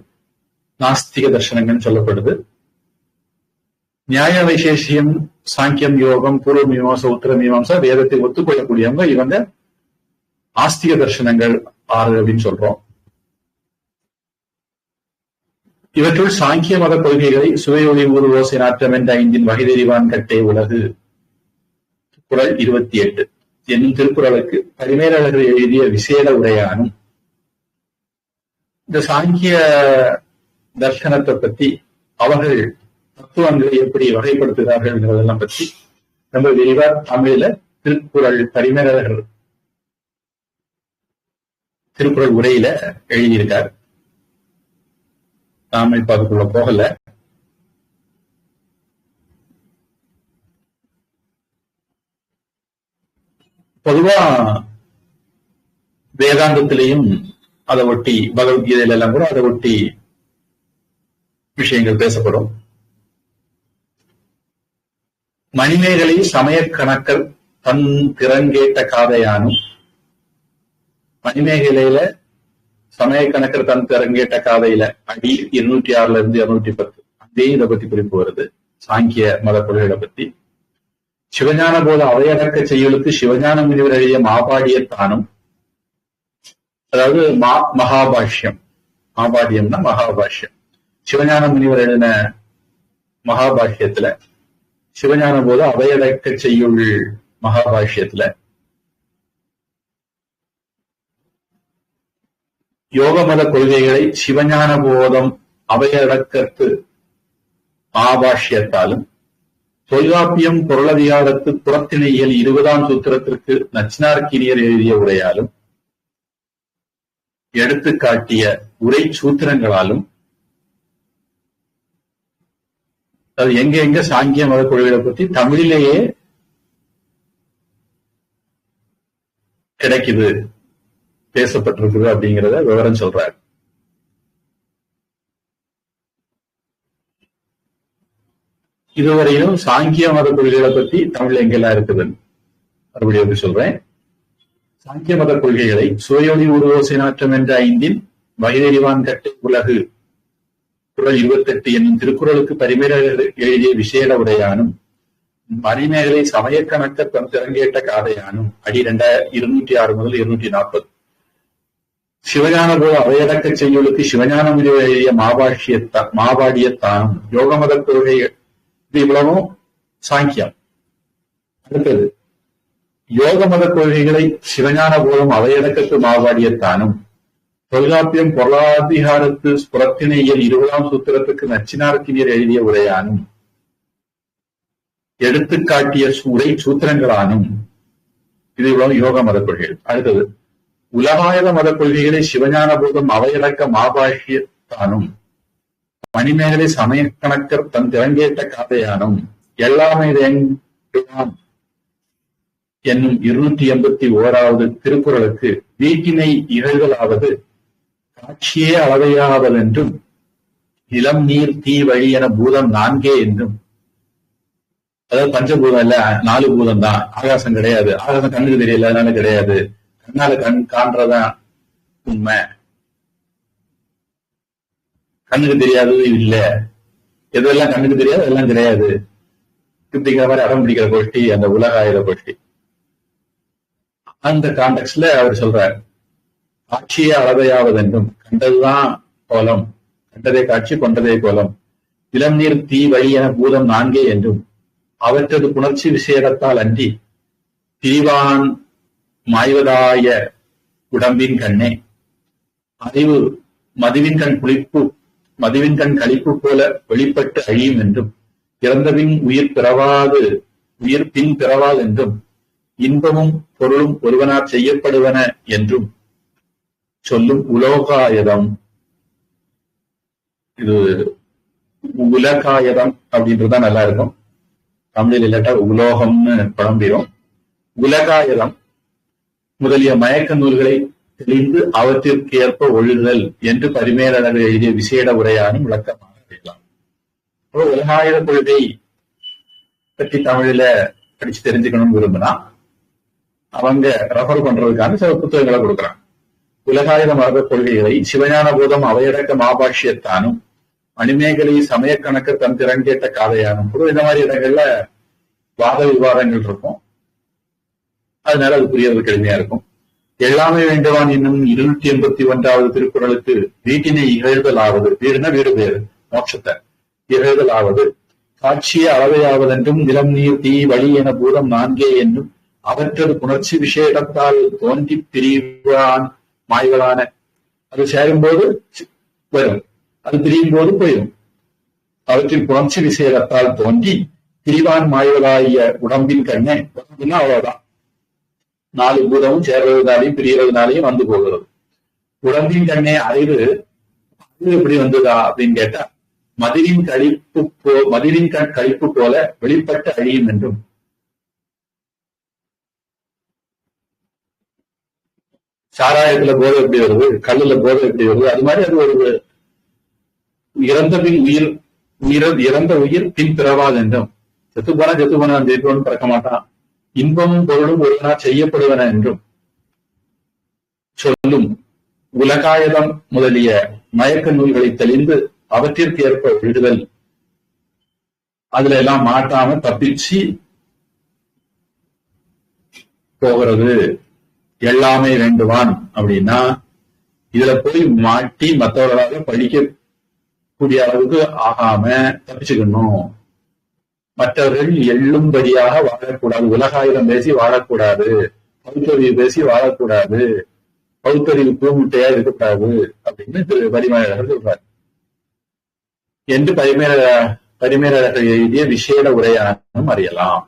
நாஸ்திக தர்சனங்கள் சொல்லப்படுது. நியாய வைசேஷியம், சாங்கியம், யோகம், பூர்வ மீமாம்சா, உத்தர மீமாம்சா வேதத்தை ஒத்துக்கொள்ளக்கூடியவங்க. இவங்க ஆஸ்திக தர்சனங்கள் 6 அப்படின்னு சொல்றோம். இவற்றுள் சாங்கிய மத கொள்கைகளை சுவையொளி ஊர் ஓசை நாற்றம் என்ற 5 வகைதெரிவான் கட்டே உலகு குறள் 28 என்னும் திருக்குறளுக்கு பரிமேலழகர் எழுதிய விசேட உரையானும் இந்த சாங்கிய தர்சனத்தை பத்தி, அவர்கள் தத்துவங்களை எப்படி வகைப்படுத்துகிறார்கள் என்கிறதெல்லாம் பற்றி ரொம்ப விரிவா தமிழில திருக்குறள் பரிமேலழகர் திருக்குறள் உரையில எழுதியிருக்கார். நாம இப்ப அதுக்குள்ள போகல. பொதுவா வேதாந்தத்திலையும் அதை ஒட்டி, பகவத்கீதையில எல்லாம் கூட அதை ஒட்டி விஷயங்கள் பேசப்படும். மணிமேகலை சமய கணக்கர் தன் திறங்கேட்ட காதையானும், மணிமேகலையில சமய கணக்கர் தன் திறங்கேட்ட காதையில அடி 206 இருந்து 210 அதே இதை பத்தி குறிப்பு வருது. சாங்கிய மத கொள்கைகளை பத்தி. சிவஞான போத அவையடக்க செய்யுளுக்கு சிவஞான முனிவர் எழுதிய மாபாடியத்தானும், அதாவது மகாபாஷ்யம், மாபாடியம்னா மகாபாஷ்யம். சிவஞான முனிவர் எழுதின மகாபாஷ்யத்துல சிவஞான போத அவையடக்க செய்யுள் மகாபாஷ்யத்துல யோக மத கொள்கைகளை சிவஞான போதம் அவையடக்கத்து மகாபாஷ்யத்தாலும் தொல்காப்பியம் பொருளதிகாரத்து புறத்திணையியல் 20ஆம் சூத்திரத்திற்கு நச்சினார்க்கினியர் எழுதிய உரையாலும் எடுத்துக்காட்டிய உரை சூத்திரங்களாலும் அது எங்க சாங்கிய மத கொள்கைகளை பத்தி தமிழிலேயே கிடைக்குது, பேசப்பட்டிருக்குது அப்படிங்கிறத விவரம் சொல்றாரு. இதுவரையிலும் சாங்கிய மத கொள்கைகளை பத்தி தமிழ்ல எங்கெல்லாம் இருக்குதுன்னு மறுபடியும் சொல்றேன். சாங்கிய மத கொள்கைகளை சுவையொளி உருவோசை நாற்றம் என்ற 5 வகைதெரிவான் கட்டை உலகு குறள் 28 என்னும் திருக்குறளுக்கு பரிமேல எழுதிய விசேட உரையானும் மணிமேகலை சமய கணக்க திறங்கேட்ட காதையானும் அடி 206 முதல் 240 சிவஞான போல அவையடக்க செய்யுளுக்கு சிவஞான முடிவு எழுதிய மாபாடியத்தானும் யோக மத கொள்கை. இது இவ்வளவும் சாங்கியம். அடுத்தது யோக மத கொள்கைகளை சிவஞான போலும் அவையடக்கத்து மாபாடியத்தானும் தொல்காப்பியம் பொருளாதிகாரத்து புறத்திணையியல் 20ஆம் சூத்திரத்துக்கு நச்சினார்க்கினியர் எழுதிய உரையானும் எடுத்துக்காட்டிய உரை சூத்திரங்களானும். இது இவ்வளவு யோக மத கொள்கைகள். அடுத்தது உலகாயத மத கொள்கைகளை சிவஞான போதம் அவையடக்க மாபாஷ்யத்தானும் மணிமேகலை சமய கணக்கர் தன் திறங்கேட்ட காதையானும் எல்லாமே என்னும் 281வது திருக்குறளுக்கு வீட்டினை இகழ்தலாவது காட்சியே அளவையாவதென்றும் நிலம் நீர் தீ வழி என பூதம் 4 என்றும், அதாவது பஞ்சபூதம் இல்ல 4 பூதம் தான், ஆகாசம் கிடையாது, ஆகாசம் கண்ணுக்கு தெரியல அதனால கிடையாது, கண்ணால காண்றதான் உண்மை, கண்ணுக்கு தெரியாதது இல்ல, எதெல்லாம் கண்ணுக்கு தெரியாது அதெல்லாம் கிடையாது இப்படிங்கிற மாதிரி அடம் பிடிக்கிற கோஷ்டி அந்த உலக ஆயுத கோஷ்டி. அந்த கான்டெக்ட்ல அவர் சொல்றார், காட்சியே அளவையாவதென்றும் கண்டதுதான் கோலம், கண்டதே காட்சி கொண்டதே கோலம், இளம் நீர் தீ வழி என பூதம் 4 என்றும் அவற்றது புணர்ச்சி விசேடத்தால் அன்றி திரிவான் மாய்வதாய உடம்பின் கண்ணே அறிவு மதுவின் கண் களிப்பு போல வெளிப்பட்டு அழியும் என்றும் இறந்தபின் உயிர் பின் பிறவாது என்றும் இன்பமும் பொருளும் ஒருவனார் செய்யப்படுவன என்றும் சொல்லும் உலோகாயதம். இது உலகாயதம் அப்படின்றதுதான் நல்லா இருக்கும், தமிழில் இல்லாட்டா உலோகம்னு குழம்பிடும். உலகாயதம் முதலிய மயக்க நூல்களை தெளிந்து அவற்றிற்கு ஏற்ப ஒழுதல் என்று பரிமேலழகர் எழுதிய விசேட உரையானும் விளக்கமாக அறியலாம். உலகாயுத கொள்கை பற்றி தமிழில படிச்சு தெரிஞ்சுக்கணும்னு விரும்பினா அவங்க ரெஃபர் பண்றதுக்கான சில புத்தகங்களை கொடுக்குறாங்க. உலகாயுத மரப கொள்கைகளை சிவஞான போதம் அவையடக்க மாபாஷ்யத்தானும் மணிமேகலை சமய கணக்க தன் திறங்கேட்ட காதையானும் இந்த மாதிரி இடங்கள்ல வாத விவாதங்கள் இருக்கும், அதனால அது புரியறதுக்கு எளிமையா இருக்கும். எல்லாமே வேண்டுவான் என்னும் 281வது திருக்குறளுக்கு வீட்டினை இகழ்தலாவது, வீடுனா வீடு பேரு மோட்சத்தை இகழ்தலாவது காட்சியே அளவையாவதென்றும் நிலம் நீர் தீ வழி என பூதம் 4 என்னும் அவற்றது புணர்ச்சி விசேடத்தால் தோன்றி பிரிவான் மாய்வலான. அது சேரும்போது வரும், அது பிரியும் போது போயிடும். அவற்றில் புணர்ச்சி விசேடத்தால் தோன்றி பிரிவான் மாய்வதாய உடம்பின் கண்ணே, உடம்புன்னா அவ்வளவுதான், 4 பூதமும் சேர்றதுனாலையும் பிரியறதுனாலையும் வந்து போகிறது. உடம்பின் கண்ணே அறிவு எப்படி வந்ததா அப்படின்னு கேட்டா மதிரின் கண் கழிப்பு போல வெளிப்பட்டு அழியும் என்றும் சாராயத்துல போதை எப்படி வருது, கல்லுல போதை எப்படி வருது, அது மாதிரி அது ஒரு இறந்த உயிர் பின் பிறவாது என்றும், செத்து போனா ஜெயிப்பவன் பிறக்க மாட்டான், இன்பமும் பொருளும் ஒருவனா செய்யப்படுவன என்றும் சொல்லும் உலகாயதம் முதலிய மயக்க நூல்களை தெளிந்து அவற்றிற்கு ஏற்ப விடுதல், அதுல எல்லாம் மாட்டாம தப்பிச்சு போகிறது. எல்லாமே வேண்டுவான் அப்படின்னா இதுல போய் மாட்டி மற்றவர்களாக படிக்க கூடிய அளவுக்கு ஆகாம தப்பிச்சுக்கணும். மற்றவர்கள் எள்ளும்படியாக வாழக்கூடாது, உலகாயுதம் பேசி வாழக்கூடாது, பகுத்தறிவு பேசி வாழக்கூடாது, பகுத்தறிவு பூமுட்டையா இருக்கக்கூடாது அப்படின்னு பரிமேலழகர் சொல்றார் என்று பரிமேலழகர் எழுதிய விசேட உரையானம் அறியலாம்.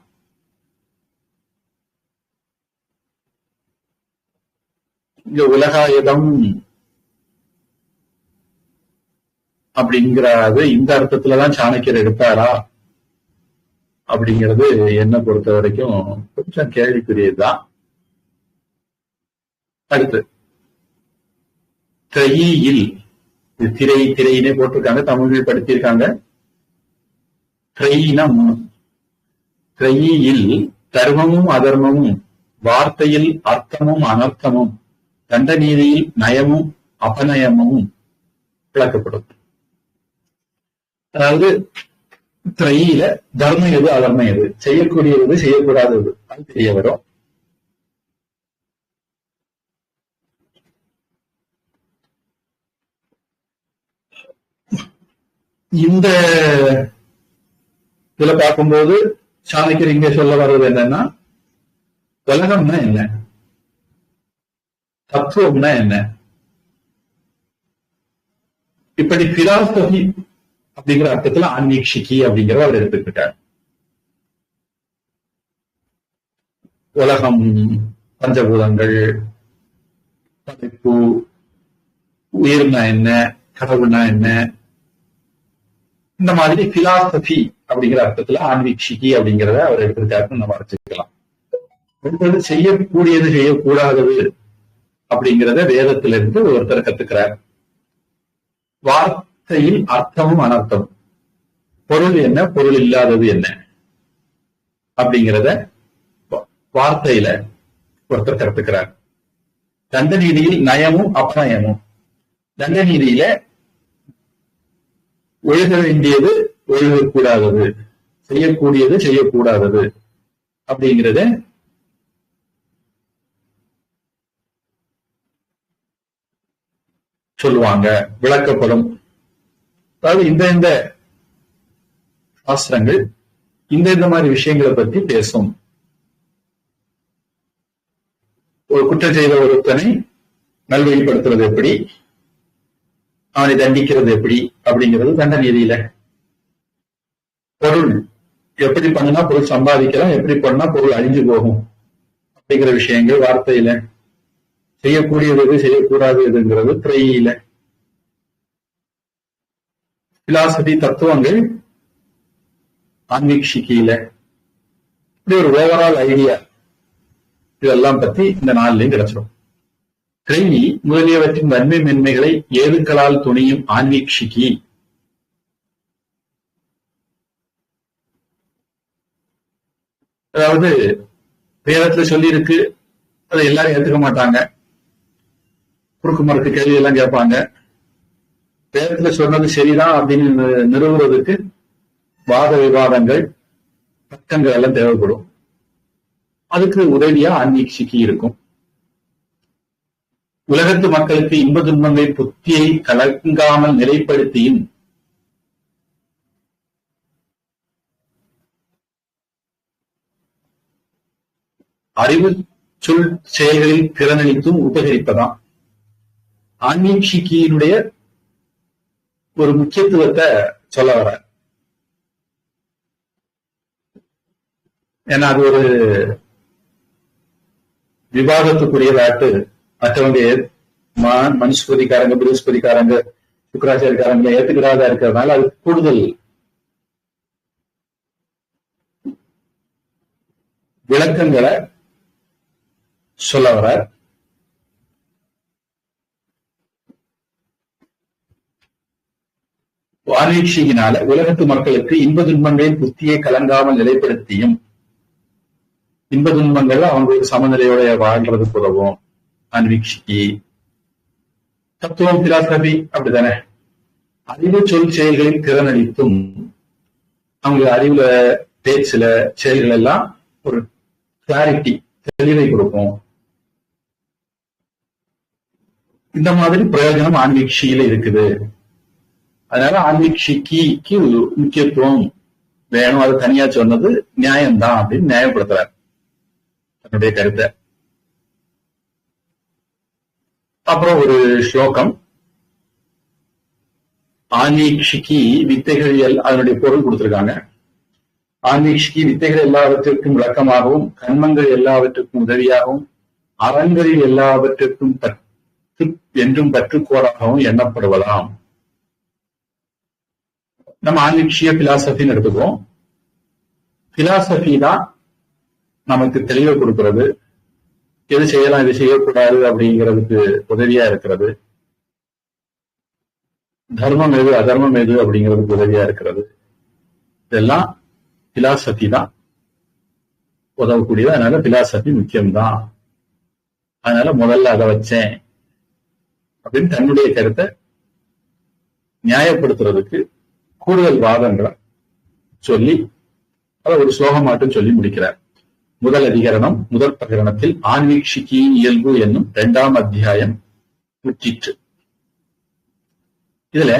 இங்க உலகாயுதம் அப்படிங்கிறது இந்த அர்த்தத்துலதான் சாணக்கியர் எடுத்தாரா அப்படிங்கிறது என்ன பொறுத்த வரைக்கும் கொஞ்சம் கேள்விக்குரியதுதான். அடுத்து திரையில், திரையினே போட்டிருக்காங்க, தமிழில் படுத்திருக்காங்க. திரையினா திரையில் தர்மமும் அதர்மமும், வார்த்தையில் அர்த்தமும் அனர்த்தமும், தண்ட நீதியில் நயமும் அபநயமும் விளக்கப்படும். அதாவது திரையில தர்மம் எது அதர்மம் எது, செய்யக்கூடியது செய்யக்கூடாதது அது தெரிய வரும். இந்த இதுல பார்க்கும்போது சாணக்கியர் இங்க சொல்ல வர்றது என்னன்னா, உலகம்னா என்ன, தத்துவம்னா என்ன, இப்படி பிலாசபி அப்படிங்கிற அர்த்தத்துல ஆன்மீக்ஷிகி அப்படிங்கிறத அவர் எடுத்துக்கிட்டார். உலகம், பஞ்சபூதங்கள், படைப்பு, உயிர்னா என்ன, கடவுள்னா என்ன, இந்த மாதிரி பிலாசபி அப்படிங்கிற அர்த்தத்துல ஆன்மீக்ஷிகி அப்படிங்கிறத அவர் எடுத்துக்கிட்டாருன்னு நம்ம வச்சுக்கலாம். செய்யக்கூடியது செய்யக்கூடாதது அப்படிங்கிறத வேதத்திலிருந்து ஒருத்தர் கத்துக்கிறார். வார்த்தையில் அர்த்தமும் அனர்த்தம், பொருள் என்ன பொருள் இல்லாதது என்ன அப்படிங்கிறத வார்த்தையில ஒருத்தர் கத்துக்கிறார். தண்ட நீதியில் நயமும் அபநயமும், தண்ட நீதியில ஒழுக வேண்டியது ஒழுகக்கூடாதது, செய்யக்கூடியது செய்யக்கூடாதது அப்படிங்கிறத சொல்லுவாங்க, விளக்கப்படும். அதாவது இந்த சாஸ்திரங்கள் இந்த மாதிரி விஷயங்களை பத்தி பேசும். ஒரு குற்றம் செய்த ஒருத்தனை நல்வழிப்படுத்துறது எப்படி, அவனை தண்டிக்கிறது எப்படி அப்படிங்கிறது தண்ட நீதியில. பொருள் எப்படி பண்ணுனா பொருள் சம்பாதிக்கலாம், எப்படி பண்ணா பொருள் அழிஞ்சு போகும் அப்படிங்கிற விஷயங்கள் வார்த்தையில. செய்யக்கூடியது எது செய்யக்கூடாது எதுங்கிறது திரையில. பிலாசபி தத்துவங்கள் ஆன்மீக்ஷிகியில. இப்படி ஒரு ஓவரால் ஐடியா இதெல்லாம் பத்தி இந்த நாளிலையும் கிடைச்சிடும். திரை முதலியவற்றின் நன்மை மென்மைகளை ஏதுக்களால் துணியும் ஆன்மீக்ஷிகி அதாவது வேதத்துல சொல்லி இருக்கு, அதை எல்லாரும் ஏத்துக்க மாட்டாங்க, குறுக்கு மறுக்கு கேள்வி எல்லாம் கேட்பாங்க. வேதத்துல சொன்னது சரிதான் அப்படின்னு நிறுவுறதுக்கு வாத விவாதங்கள், தர்க்கங்கள் எல்லாம் தேவைப்படும். அதுக்கு உதவியா ஆன்மீக்ஷிகி இருக்கும். உலகத்து மக்களுக்கு இன்ப துன்பங்களை புத்தியை கலங்காமல் நிலைப்படுத்தியும் அறிவு சொல் செயல்களில் திறனளித்தும் உபகரிப்பதாம் ஆன்மீக்ஷிகியினுடைய ஒரு முக்கியத்துவத்தை சொல்ல வர. ஏன்னா அது ஒரு விவாதத்துக்குரியதாட்டு. மற்றவங்க மனுஸ்பதிக்காரங்க, பிருகஸ்பதிக்காரங்க, சுக்கராச்சாரிக்காரங்க ஏத்துக்கிறாதா இருக்கிறதுனால அது கூடுதல் விளக்கங்களை சொல்ல வர. ஆன்மீக்ஷியினால உலகத்து மக்களுக்கு இன்ப துன்பங்களின் புத்தியை கலங்காமல் நிலைப்படுத்தியும், இன்ப துன்பங்கள் அவங்க சமநிலையோட வாழ்றதுக்கு உதவும் ஆன்மீக்ஷிக்கு. தத்துவம் பிலாசபி அப்படித்தானே. அறிவு சொல் செயல்களில் திறனளித்தும் அவங்களுக்கு அறிவுல, பேச்சுல, செயல்கள் எல்லாம் ஒரு கிளாரிட்டி, தெளிவை கொடுக்கும். இந்த மாதிரி பிரயோஜனம் ஆன்மீக்ஷியில இருக்குது. அதனால ஆன்மீக்ஷிக்கு முக்கியத்துவம் வேணும், அது தனியா சொன்னது நியாயம்தான் அப்படின்னு நியாயப்படுத்துறார் தன்னுடைய கருத்தை. அப்புறம் ஒரு ஸ்லோகம், ஆன்மீக்ஷிக்கு வித்தைகள் அதனுடைய பொருள் கொடுத்திருக்காங்க. ஆன்மீக்ஷிக்கு வித்தைகள் எல்லாவற்றிற்கும் விளக்கமாகவும், கர்மங்கள் எல்லாவற்றுக்கும் உதவியாகவும், அறங்களில் எல்லாவற்றிற்கும் என்றும் பற்றுக்கோடாகவும் எண்ணப்படுவதாம். நம்ம ஆன்மீக்ஷிய பிலாசபின்னு எடுத்துக்குவோம். பிலாசபி தான் நமக்கு தெளிவை கொடுக்கிறது, எது செய்யலாம் எது செய்யக்கூடாது அப்படிங்கிறதுக்கு உதவியா இருக்கிறது, தர்மம் எது அதர்மம் எது அப்படிங்கிறதுக்கு உதவியா இருக்கிறது. இதெல்லாம் பிலாசபி தான் உதவக்கூடியது. அதனால பிலாசபி முக்கியம்தான், அதனால முதல்ல அதை வச்சேன் அப்படின்னு தன்னுடைய கருத்தை நியாயப்படுத்துறதுக்கு கூடுதல் வாதங்களை சொல்லி அதை ஒரு ஸ்லோகமாட்டும் சொல்லி முடிக்கிறார். முதல் அதிகரணம் முதல் பிரகரணத்தில் ஆன்மீக்ஷிக்கியின் இயல்பு என்னும் 2ஆம் அத்தியாயம் முற்றிற்று. இதுல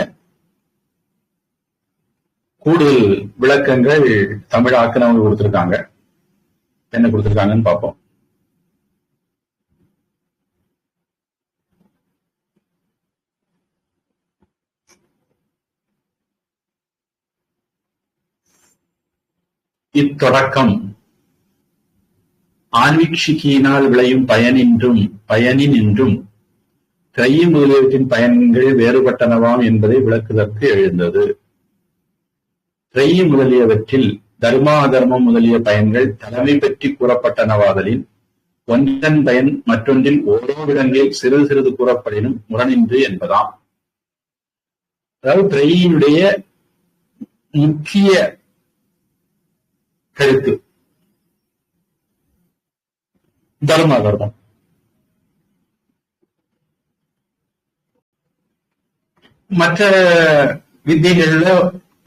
கூடுதல் விளக்கங்கள் தமிழ் ஆக்கினவங்க கொடுத்திருக்காங்க. என்ன கொடுத்திருக்காங்கன்னு பார்ப்போம். இத்தொடக்கம் ஆன்மீக்ஷிக்கியினால் விளையும் பயனினின்றும் திரை முதலியவற்றின் பயன்கள் வேறுபட்டனவாம் என்பதை விளக்குவதற்கு எழுந்தது. திரை முதலியவற்றில் தர்மா அதர்மம் முதலிய பயன்கள் தலைமை பற்றி கூறப்பட்டனவாதலின் ஒன்றன் பயன் மற்றொன்றில் ஓரோவிடங்களில் சிறிது சிறிது கூறப்படினும் முரணின்று என்பதாம். அதாவது திரையினுடைய முக்கிய கருத்து தர்ம அதர்மம். மற்ற வித்தியகள்ல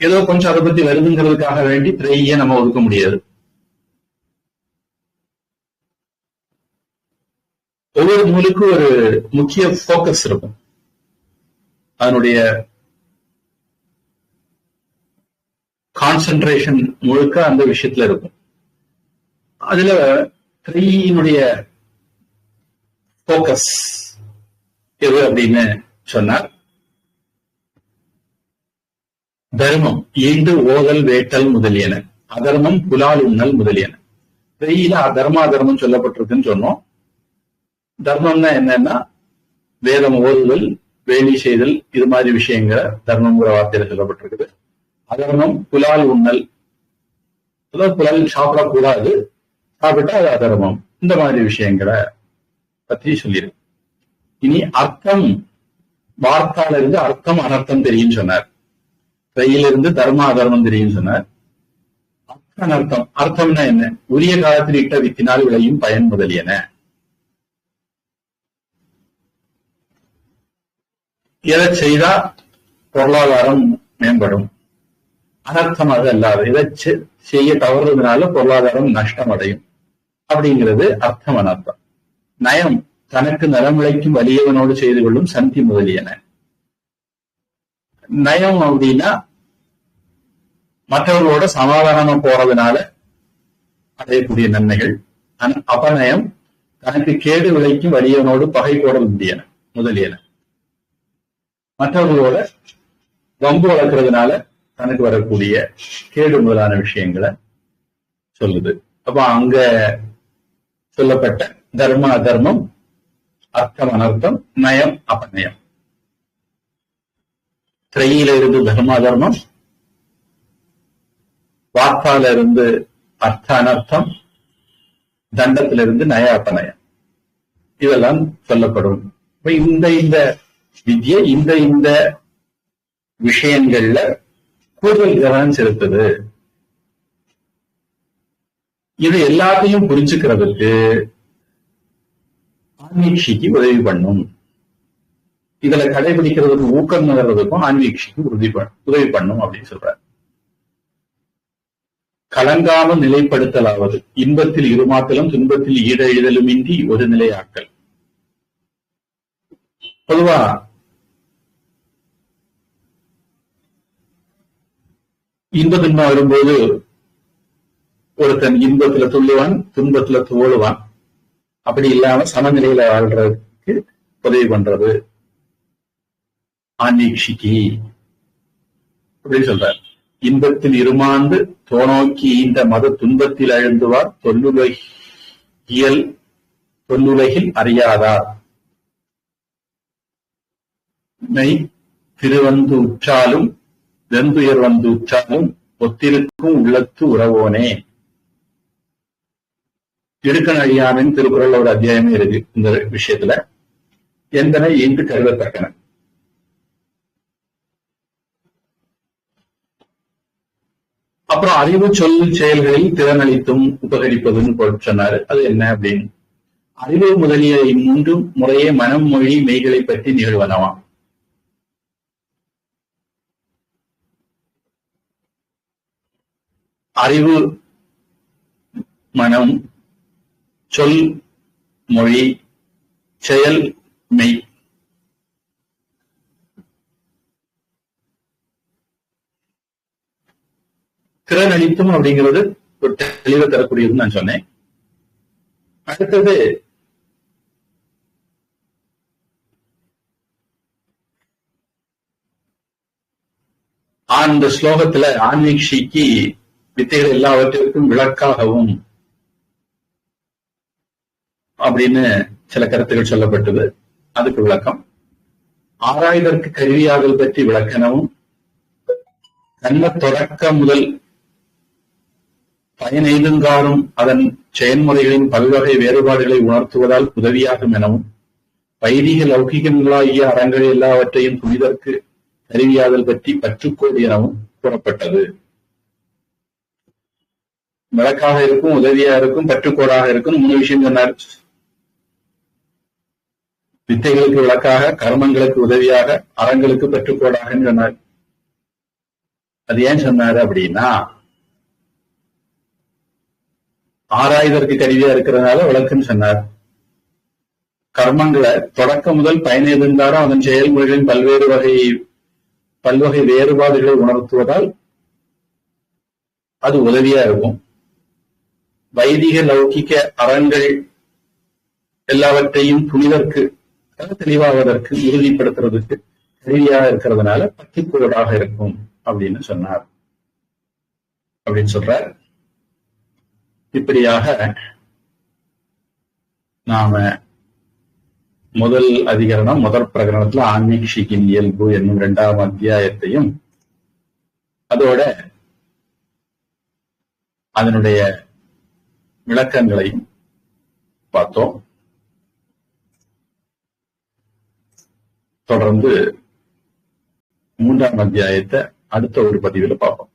ஏதோ கொஞ்சம் அதை பத்தி வருதுங்கிறதுக்காக வேண்டி திரையை நம்ம ஒதுக்க முடியாது. ஒவ்வொரு நூலுக்கும் ஒரு முக்கிய போக்கஸ் இருக்கும், அதனுடைய கான்சென்ட்ரேஷன் முழுக்க அந்த விஷயத்துல இருக்கும். அதுல திரையினுடைய போக்கஸ் எது அப்படின்னு சொன்னார். தர்மம் ஈண்டு ஓதல் வேட்டல் முதலியன, அதர்மம் புலால் உண்ணல் முதலியன. திரையில அதர்மம் சொல்லப்பட்டிருக்குன்னு சொன்னோம். தர்மம்னா என்னன்னா வேதம் ஓதுதல், வேலி செய்தல், இது மாதிரி விஷயங்களை தர்மம்ங்கிற வார்த்தையில சொல்லப்பட்டிருக்குது. அதர்மம் புலால் உண்ணல், புலால் சாப்பிடக்கூடாது, சாப்பிட்டா அது அதர்மம், இந்த மாதிரி விஷயங்களை பற்றி சொல்லியிருக்கு. இனி அர்த்தம், வார்த்தால இருந்து அர்த்தம் அனர்த்தம் தெரியும் சொன்னார். கையிலிருந்து தர்ம அதர்மம் தெரியும் சொன்னார். அர்த்தம், அர்த்தம்னா என்ன? உரிய காலத்தில் இட்ட வித்தினால் விளையும் பயன் முதலியன. எதை செய்தா பொருளாதாரம் மேம்படும், அனர்த்தம் அது அல்லாது எதை செய்ய தவறுறதுனால பொருளாதாரம் நஷ்டம் அடையும் அப்படிங்கிறது அர்த்தம் அனர்த்தம். நயம் தனக்கு நலமுளைக்கும் வலியவனோடு செய்து கொள்ளும் சந்தி முதலியன. நயம் அப்படின்னா மற்றவர்களோட சமாதானமா போறதுனால அடையக்கூடிய நன்மைகள். அபநயம் தனக்கு கேடு விளைக்கும் வலியவனோடு பகை கோடல் முடியன முதலியன. மற்றவர்களோட வம்பு வளர்க்கறதுனால தனக்கு வரக்கூடிய கேடு முதலான விஷயங்களை சொல்லுது. அப்ப அங்க சொல்லப்பட்ட தர்ம அதர்மம், அர்த்தம் அனர்த்தம், நயம் அபநயம். திரையில இருந்து தர்ம அதர்மம், வார்த்தால இருந்து அர்த்த அனர்த்தம், தண்டத்திலிருந்து நய அபநயம், இதெல்லாம் சொல்லப்படும். இந்த இந்த வித்யை இந்த விஷயங்கள்ல கூடுதல் கவனம் செலுத்துது. இது எல்லாத்தையும் புரிஞ்சுக்கிறதுக்கு ஆன்மீக்ஷிக்கு உதவி பண்ணும். இதுல கடைபிடிக்கிறதுக்கு ஊக்கம் நகர்றதுக்கும் ஆன்மீக்ஷிக்கு உதவி பண்ணும் அப்படின்னு சொல்றாரு. கலங்காமல் நிலைப்படுத்தலாவது இன்பத்தில் இருமாத்தலும் துன்பத்தில் ஈடெழுதலும் இன்றி ஒரு நிலையாக்கல். பொதுவா இன்ப துன்பம் வரும்போது ஒருத்தன் இன்பத்துல துள்ளுவான், துன்பத்துல துவழுவான். அப்படி இல்லாம சமநிலையில வாழ்றதுக்கு உதவி பண்றது ஆன்மீக்ஷிக்கு அப்படின்னு சொல்றார். இன்பத்தில் இருமாந்து தோணோக்கி இந்த மத துன்பத்தில் அழுந்துவார் தொல்லுலகில் அறியாதார் மெய் திருவந்து உற்றாலும் வெந்துயர் வந்து உற்றாலும் ஒத்திருக்கும் உள்ளத்து உறவோனே. இடுக்கண் அழியாமின் திருக்குறள் ஒரு அத்தியாயமே இருக்கு இந்த விஷயத்துல. எந்தனை இன்று கருதத்தக்கன. அப்புறம் அறிவு சொல் செயல்களில் திறனளித்தும் உபகரிப்பதுன்னு சொன்னாரு. அது என்ன அப்படின்னு, அறிவு முதலிய இம்மூன்றும் முறையே மனம் மொழி மெய்களை பற்றி நிகழ்வனவாம். அறிவு மனம், சொல் மொழி, செயல் மெய். திறனளித்தும் அப்படிங்கிறது ஒரு தெளிவை தரக்கூடியதுன்னு நான் சொன்னேன். அடுத்தது அந்த ஸ்லோகத்துல ஆன்மீக்ஷிக்கு வித்தைகள் எல்லாவற்றிற்கும் விளக்காகவும் அப்படின்னு சில கருத்துக்கள் சொல்லப்பட்டது. அதுக்கு விளக்கம். ஆராய்தற்கு கருவியாதல் பற்றி விளக்கனவும், கண்ண தொடக்க முதல் பயன் எய்துங்காரும் அதன் செயல்முறைகளின் பல்வகை வேறுபாடுகளை உணர்த்துவதால் உதவியாகும் எனவும், வைதிக லௌகிகங்களாகிய அறங்கள் எல்லாவற்றையும் புனிதற்கு கருவியாதல் பற்றி பற்றுக்கோடு எனவும் கூறப்பட்டது. விளக்காக இருக்கும், உதவியா இருக்கும், பற்றுக்கோடாக இருக்கும். 3 விஷயம் சொன்னார். வித்தைகளுக்கு விளக்காக, கர்மங்களுக்கு உதவியாக, அறங்களுக்கு பற்றுக்கோடாக சொன்னார். அது ஏன் சொன்னாரு அப்படின்னா, ஆராய்தற்கு கருவியா இருக்கிறதுனால விளக்குன்னு சொன்னார். கர்மங்களை தொடக்க முதல் பயனெய்துங்காரும் அதன் செயல்முறைகளின் பல்வகை வேறுபாடுகளை உணர்த்துவதால் அது உதவியா இருக்கும். வைதிக லௌகிக அறங்கள் எல்லாவற்றையும் புனிதற்கு தெளிவாவதற்கு உறுதிப்படுத்துறதுக்கு கருவியாக இருக்கிறதுனால பற்றுக்கோடாக இருக்கும் அப்படின்னு சொன்னார் அப்படின்னு சொல்றார். இப்படியாக நாம முதல் அதிகரணம், முதல் பிரகரணத்துல ஆன்மீக்ஷிக்கின் இயல்பு என்னும் 2ஆம் அத்தியாயத்தையும் அதோட அதனுடைய விளக்கங்களையும் பார்த்தோம். தொடர்ந்து 3ஆம் அத்தியாயத்தை அடுத்த ஒரு பதிவில் பார்ப்போம்.